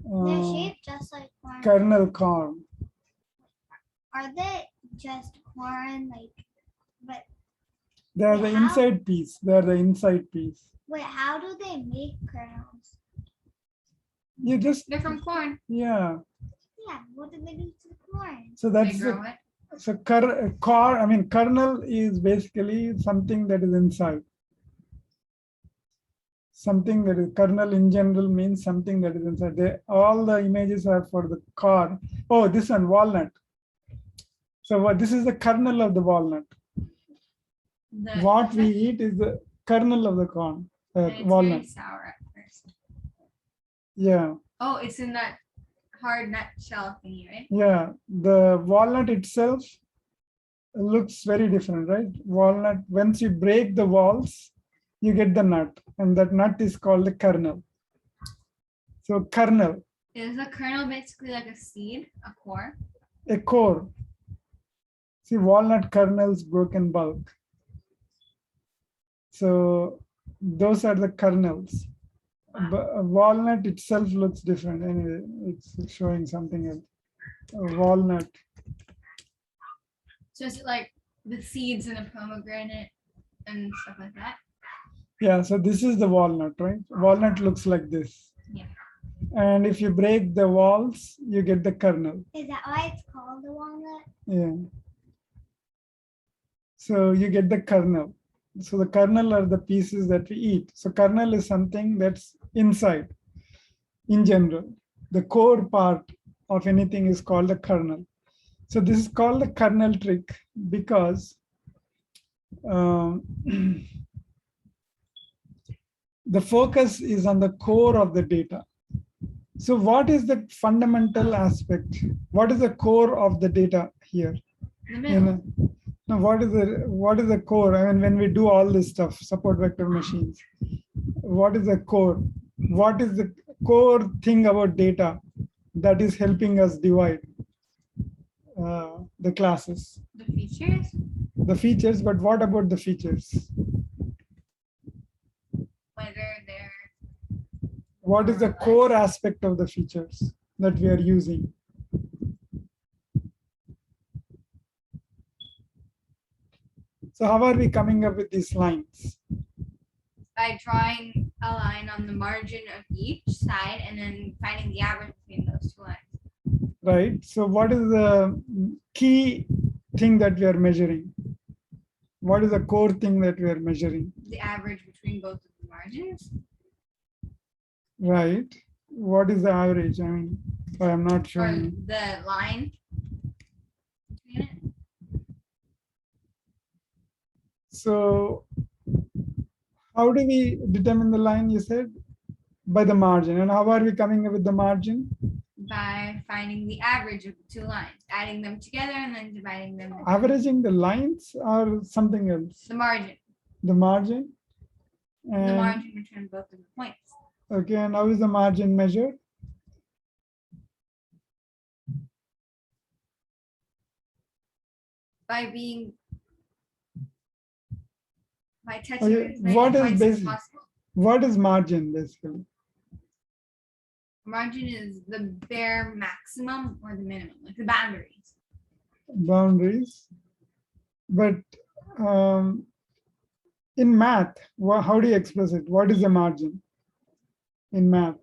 S3: They're shaped just like corn.
S1: Kernel corn.
S3: Are they just corn? Like, but
S1: They are the
S3: Wait, how?
S1: inside piece. They are the inside piece.
S3: wait, how do they make kernels?
S1: You just,
S2: they're from corn.
S1: yeah.
S3: Yeah, what do they do to the corn?
S1: So
S2: They
S1: that's
S2: grow
S1: the,
S2: it.
S1: so kernel is basically something that is inside. Something that is kernel in general means something that is inside. All the images are for the core. Oh, this one, walnut. So this is the kernel of the walnut.
S2: The,
S1: What we eat is the kernel of the corn,
S2: and it's
S1: walnut.
S2: very sour at first.
S1: Yeah,
S2: Oh, it's in that hard nut shell thingy, right?
S1: yeah. The walnut itself looks very different, right? Walnut, once you break the walls, you get the nut, and that nut is called the kernel. So kernel,
S2: Is a kernel basically like a seed, a core?
S1: a core. See, walnut kernels broken bulk. So those are the kernels. But walnut itself looks different. Anyway, it's showing something else. Walnut.
S2: So is it like the seeds in a pomegranate and stuff like that?
S1: Yeah, so this is the walnut, right? Walnut looks like this.
S2: Yeah.
S1: And if you break the walls, you get the kernel.
S3: Is that why it's called the walnut?
S1: Yeah. So you get the kernel. So the kernel are the pieces that we eat. So kernel is something that's inside in general. The core part of anything is called a kernel. So this is called the kernel trick because the focus is on the core of the data. So what is the fundamental aspect? What is the core of the data here?
S2: In the
S1: You
S2: middle.
S1: know, now what is the core? I mean, when we do all this stuff, support vector machines, what is the core? What is the core thing about data that is helping us divide the classes?
S2: The features?
S1: The features, but what about the features?
S2: Whether they're
S1: What is the core aspect of the features that we are using? So how are we coming up with these lines?
S2: by drawing a line on the margin of each side and then finding the average between those two lines.
S1: Right. So what is the key thing that we are measuring? What is the core thing that we are measuring?
S2: The average between both of the margins.
S1: Right. What is the average? I mean, I'm not sure.
S2: Or the line between it.
S1: So how do we determine the line, you said? By the margin. And how are we coming up with the margin?
S2: By finding the average of the two lines, adding them together and then dividing them.
S1: Averaging the lines or something else?
S2: The margin.
S1: The margin?
S2: The
S1: And,
S2: margin between both of the points.
S1: okay, and how is the margin measured?
S2: By touching
S1: Okay,
S2: as many
S1: what is
S2: points as
S1: basic?
S2: possible.
S1: What is margin basically?
S2: Margin is the bare maximum or the minimum, like the boundaries.
S1: Boundaries. But in math, how do you express it? What is the margin in math?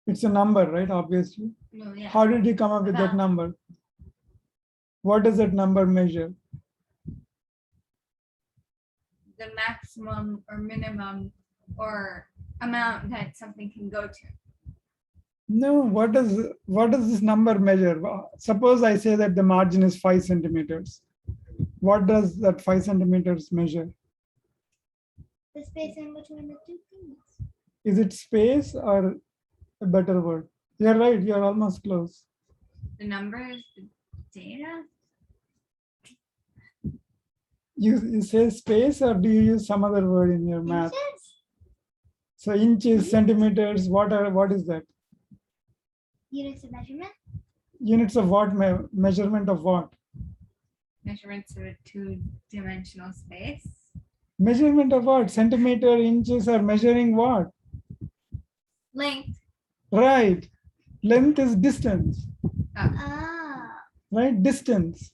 S1: It's a number, right? Obviously.
S2: No, yeah.
S1: How did you come up with that
S2: Amount.
S1: number? What does that number measure?
S2: The maximum or minimum or amount that something can go to.
S1: No, what does this number measure? Suppose I say that the margin is 5 centimeters. What does that 5 centimeters measure?
S3: The space in between the two things.
S1: Is it space or a better word? You're right, you're almost close.
S2: The numbers, the data.
S1: You say space or do you use some other word in your math?
S3: Inches?
S1: So inches, centimeters, what is that?
S3: Units of measurement?
S1: Units of what? Measurement of what?
S2: Measurements of a two-dimensional space.
S1: Measurement of what? Centimeter, inches are measuring what?
S2: Length.
S1: Right. Length is distance,
S3: Ah.
S1: right? Distance.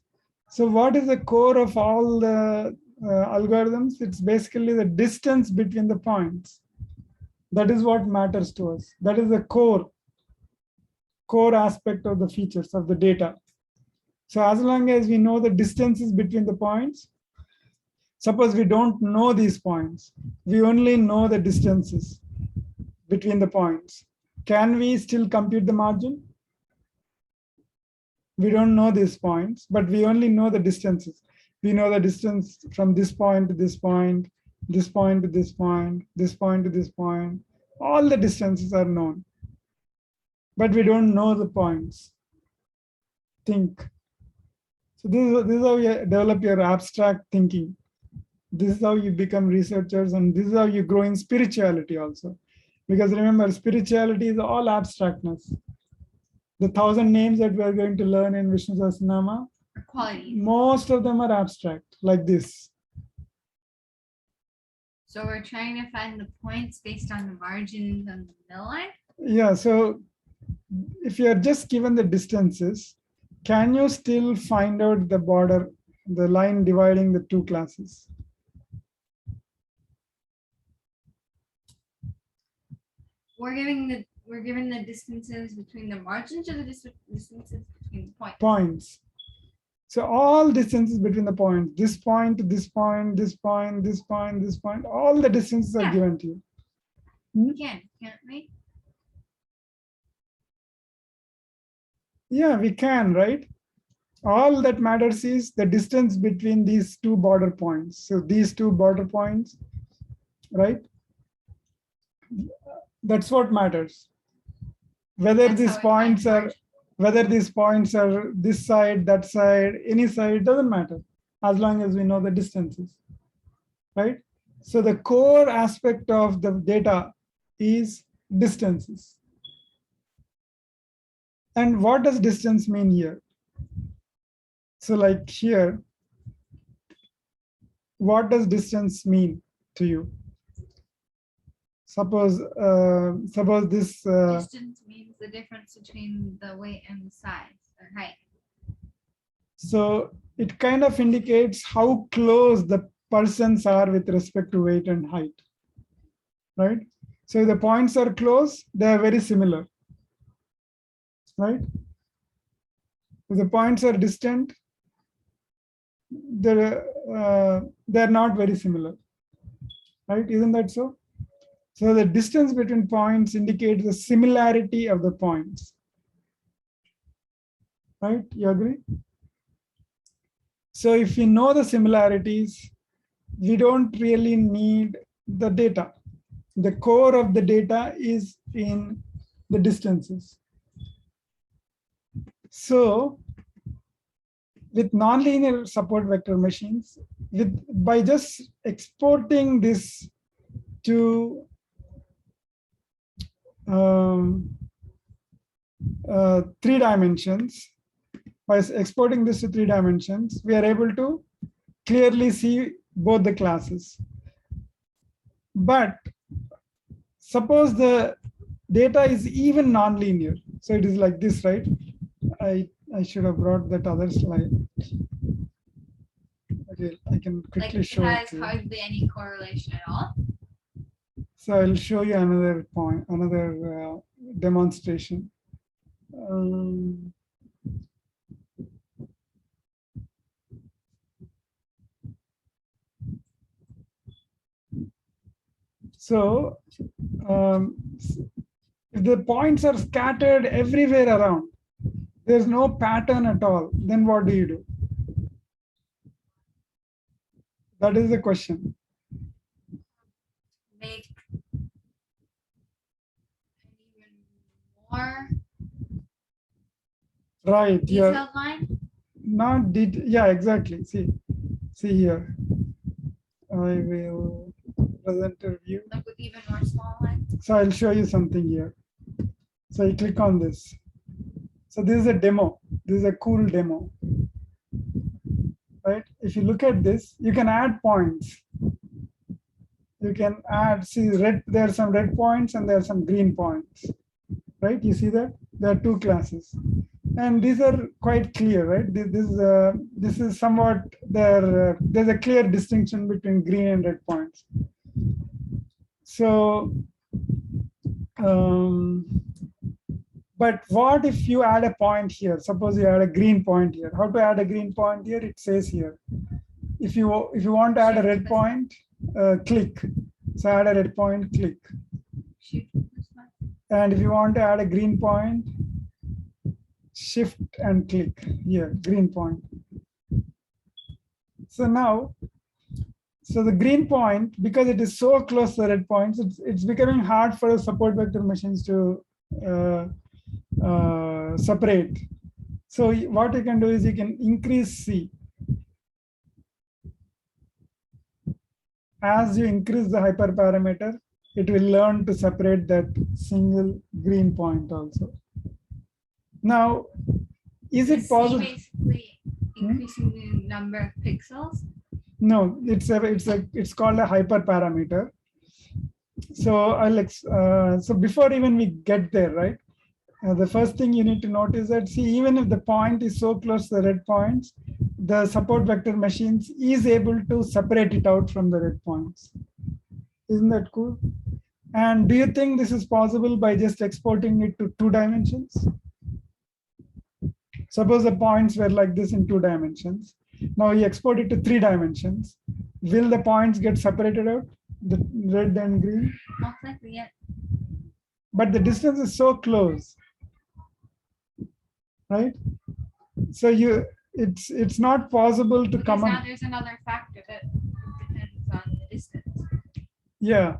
S1: So what is the core of all the algorithms? It's basically the distance between the points. That is what matters to us. That is the core aspect of the features of the data. So as long as we know the distances between the points, suppose we don't know these points, we only know the distances between the points. Can we still compute the margin? We don't know these points, but we only know the distances. We know the distance from this point to this point, this point to this point, this point to this point. All the distances are known, but we don't know the points. Think. So this is how you develop your abstract thinking. This is how you become researchers, and this is how you grow in spirituality also. Because remember, spirituality is all abstractness. The 1,000 names that we are going to learn in Vishnu Sahasranamam,
S2: Or quality.
S1: most of them are abstract, like this.
S2: So we're trying to find the points based on the margins on the middle line.
S1: Yeah, so if you are just given the distances, can you still find out the border, the line dividing the two classes?
S2: We're given the distances between the margins or the distances between the points.
S1: Points. So all distances between the points, this point to this point, this point, this point, this point, all the distances are
S2: Yeah.
S1: given to you.
S2: We can, can't we?
S1: Yeah, we can, right? All that matters is the distance between these two border points. So these two border points, right? That's what matters. Whether
S2: That's
S1: these
S2: how we find
S1: points are,
S2: margin.
S1: whether these points are this side, that side, any side, it doesn't matter as long as we know the distances, right? So the core aspect of the data is distances. And what does distance mean here? So like here, what does distance mean to you? Suppose this
S2: Distance means the difference between the weight and the size or height.
S1: so it kind of indicates how close the persons are with respect to weight and height, right? So if the points are close, they are very similar, right? If the points are distant, they're not very similar, right? Isn't that so? So the distance between points indicates the similarity of the points, right? You agree? So if we know the similarities, we don't really need the data. The core of the data is in the distances. So with nonlinear support vector machines, by just exporting this to 3 dimensions, by exporting this to 3 dimensions, we are able to clearly see both the classes. But suppose the data is even nonlinear. So it is like this, right? I should have brought that other slide. Okay, I can quickly show
S2: It
S1: it
S2: has
S1: to you.
S2: hardly any correlation at all.
S1: So I'll show you another point, another demonstration. So if the points are scattered everywhere around, there's no pattern at all, then what do you do? That is the question.
S2: Make an even more
S1: Right. Yeah.
S2: detailed line.
S1: Not did. Yeah. Exactly. See here. I will present a view.
S2: Like with even more small lines.
S1: So I'll show you something here. So you click on this. So this is a demo. This is a cool demo. Right? If you look at this, you can add points. You can add, see red, there are some red points and there are some green points. Right? You see that? There are 2 classes. And these are quite clear, right? This is somewhat there. There's a clear distinction between green and red points. So, but what if you add a point here? Suppose you add a green point here. How to add a green point here? It says here. If you want to add a red point, click. So add a red point, click. And if you want to add a green point, shift and click here, green point. So now, so the green point, because it is so close to the red points, it's becoming hard for the support vector machines to separate. So what you can do is you can increase C. As you increase the hyperparameter, it will learn to separate that single green point also. Now, is it possible?
S2: Basically increasing the number of pixels.
S1: No, it's called a hyperparameter. So so before even we get there, right? The first thing you need to notice that, see, even if the point is so close to the red points, the support vector machines is able to separate it out from the red points. Isn't that cool? And do you think this is possible by just exporting it to 2 dimensions? Suppose the points were like this in 2 dimensions. Now you export it to 3 dimensions. Will the points get separated out, the red and green?
S2: Most likely, yeah.
S1: But the distance is so close, right? So it's not possible to
S2: Because
S1: come
S2: now
S1: up.
S2: there's another factor that depends on the distance.
S1: Yeah.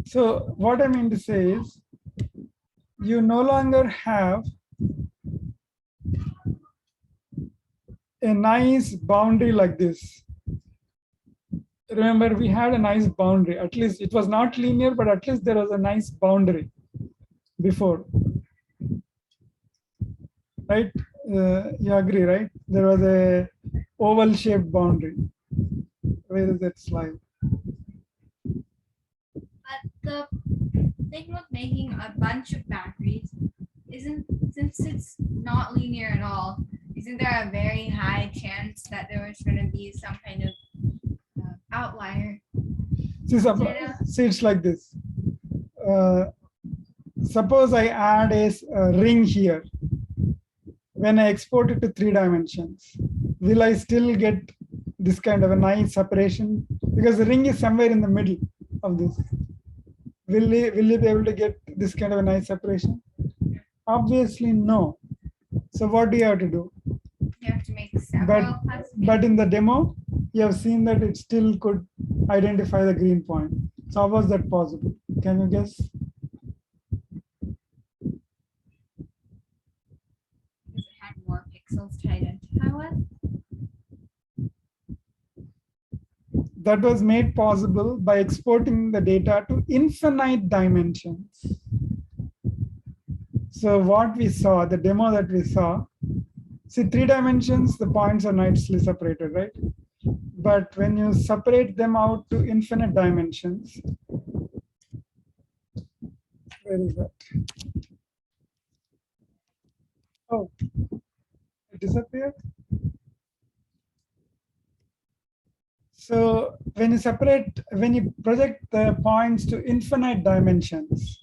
S1: So what I mean to say is, you no longer have a nice boundary like this. remember we had a nice boundary. At least it was not linear, but at least there was a nice boundary before. Right? You agree, right? There was a oval shaped boundary. Where is that slide?
S2: But the thing with making a bunch of boundaries isn't, since it's not linear at all, isn't there a very high chance that there was going to be some kind of outlier?
S1: See, it's like this. Suppose I add a ring here. When I export it to 3 dimensions, will I still get this kind of a nice separation? Because the ring is somewhere in the middle of this. Will you be able to get this kind of a nice separation? Obviously, no. So what do you have to do?
S2: You have to make several
S1: But in the demo, you have seen that it still could identify the green point. So how was that possible? Can you guess?
S2: Because it had more pixels to identify with.
S1: That was made possible by exporting the data to infinite dimensions. So what we saw, the demo that we saw, see 3 dimensions, the points are nicely separated, right? But when you separate them out to infinite dimensions, where is that? Oh, it disappeared. So when you project the points to infinite dimensions,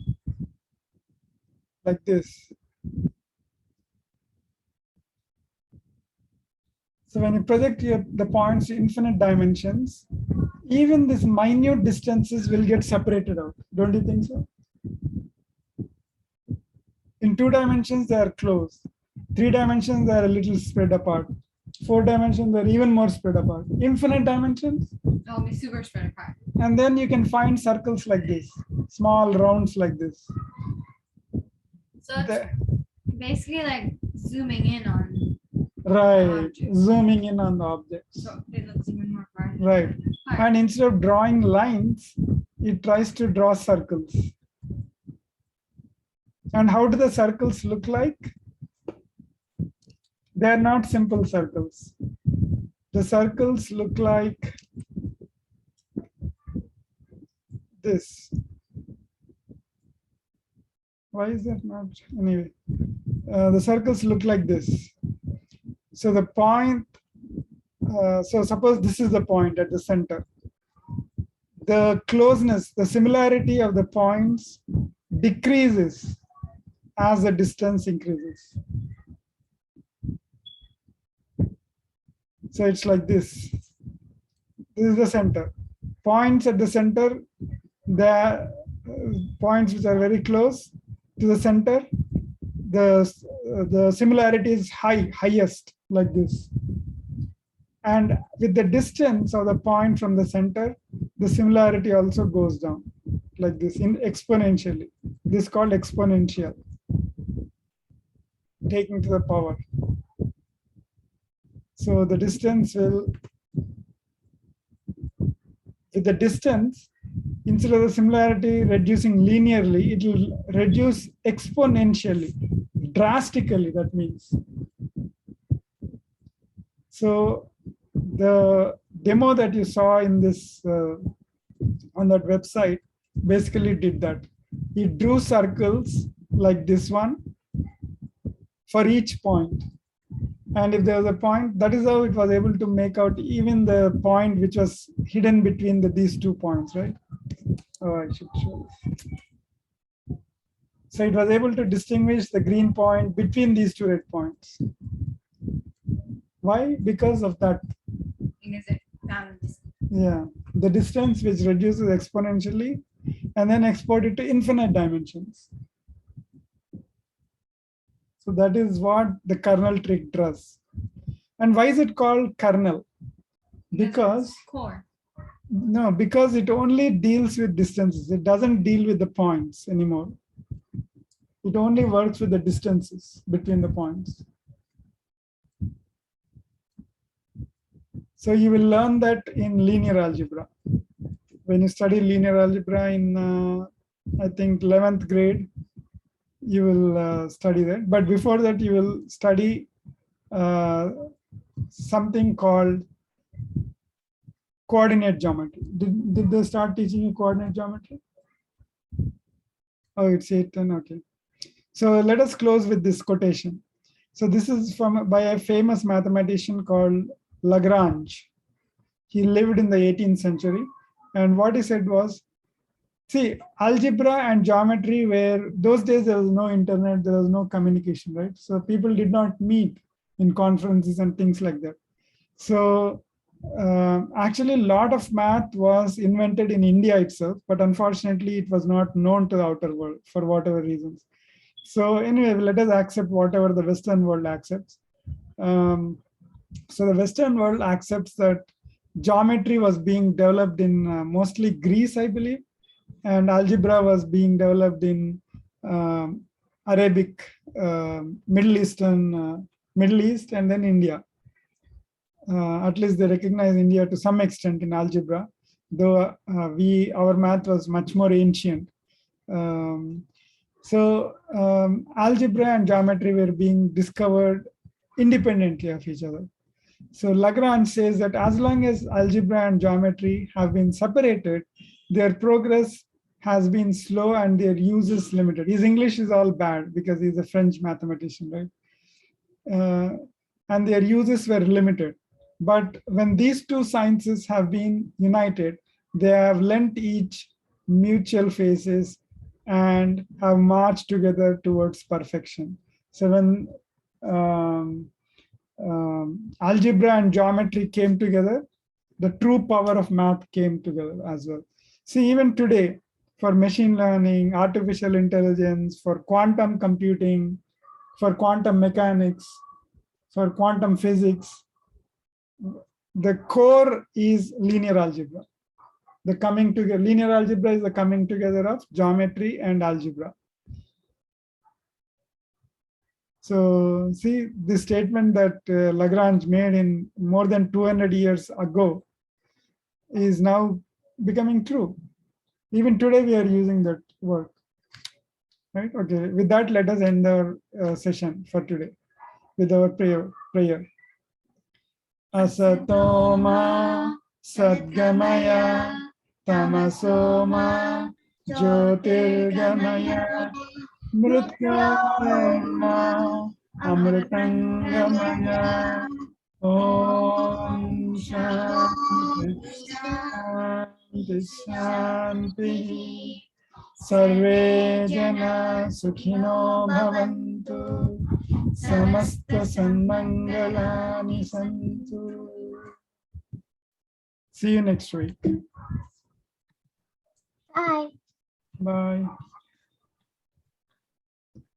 S1: like this. So when you project the points to infinite dimensions, even these minute distances will get separated out. Don't you think so? In 2 dimensions, they are close. 3 dimensions, they are a little spread apart. 4 dimensions, they're even more spread apart. Infinite dimensions.
S2: It'll be super spread apart.
S1: And then you can find circles like this, small rounds like this.
S2: So it's basically like zooming in on
S1: Right, zooming in on the object.
S2: So it looks even more far.
S1: Right. And instead of drawing lines, it tries to draw circles. And how do the circles look like? They are not simple circles. The circles look like this. Why is that not? Anyway, the circles look like this. So the point, so suppose this is the point at the center. The closeness, the similarity of the points decreases as the distance increases. So it's like this. This is the center. Points at the center, the points which are very close to the center, the similarity is highest, like this. And with the distance of the point from the center, the similarity also goes down, like this, exponentially. This is called exponential, taking to the power. So the distance will, with the distance, instead of the similarity reducing linearly, it will reduce exponentially, drastically, that means. So the demo that you saw in this, on that website, basically did that. It drew circles like this one for each point. And if there was a point, that is how it was able to make out even the point which was hidden between these 2 points, right? Oh, I should show this. So it was able to distinguish the green point between these 2 red points. Why? Because of that.
S2: Because it found this.
S1: Yeah, the distance which reduces exponentially and then export it to infinite dimensions. So that is what the kernel trick does. And why is it called kernel? Because
S2: core.
S1: No, because it only deals with distances. It doesn't deal with the points anymore. It only works with the distances between the points. So you will learn that in linear algebra. When you study linear algebra in, I think, 11th grade, you will study that. But before that, you will study something called coordinate geometry. Did they start teaching you coordinate geometry? Oh, it's 8:10. Okay. So let us close with this quotation. So this is by a famous mathematician called Lagrange. He lived in the 18th century. And what he said was, see, algebra and geometry were, those days there was no internet, there was no communication, right? So people did not meet in conferences and things like that. So actually a lot of math was invented in India itself, but unfortunately it was not known to the outer world for whatever reasons. So anyway, let us accept whatever the Western world accepts. So the Western world accepts that geometry was being developed in mostly Greece, I believe, and algebra was being developed in Arabic, Middle East, and then India. At least they recognize India to some extent in algebra, though our math was much more ancient. Algebra and geometry were being discovered independently of each other. So Lagrange says that as long as algebra and geometry have been separated, their progress has been slow and their use is limited. His English is all bad because he's a French mathematician, right? And their uses were limited. But when these two sciences have been united, they have lent each mutual phases and have marched together towards perfection. So when algebra and geometry came together, the true power of math came together as well. See, even today, for machine learning, artificial intelligence, for quantum computing, for quantum mechanics, for quantum physics, the core is linear algebra. The coming together, linear algebra is the coming together of geometry and algebra. So see, the statement that Lagrange made in more than 200 years ago is now becoming true. Even today, we are using that word. Right? Okay. With that, let us end our session for today with our prayer. Asatoma sadgamaya tamasoma jyotirgamaya mrityunjaya amritangamaya. Om Shanti Shanti. Sarve jana sukhino bhavantu. Samasta sanmangalani santu. See you next week.
S3: Bye.
S1: Bye.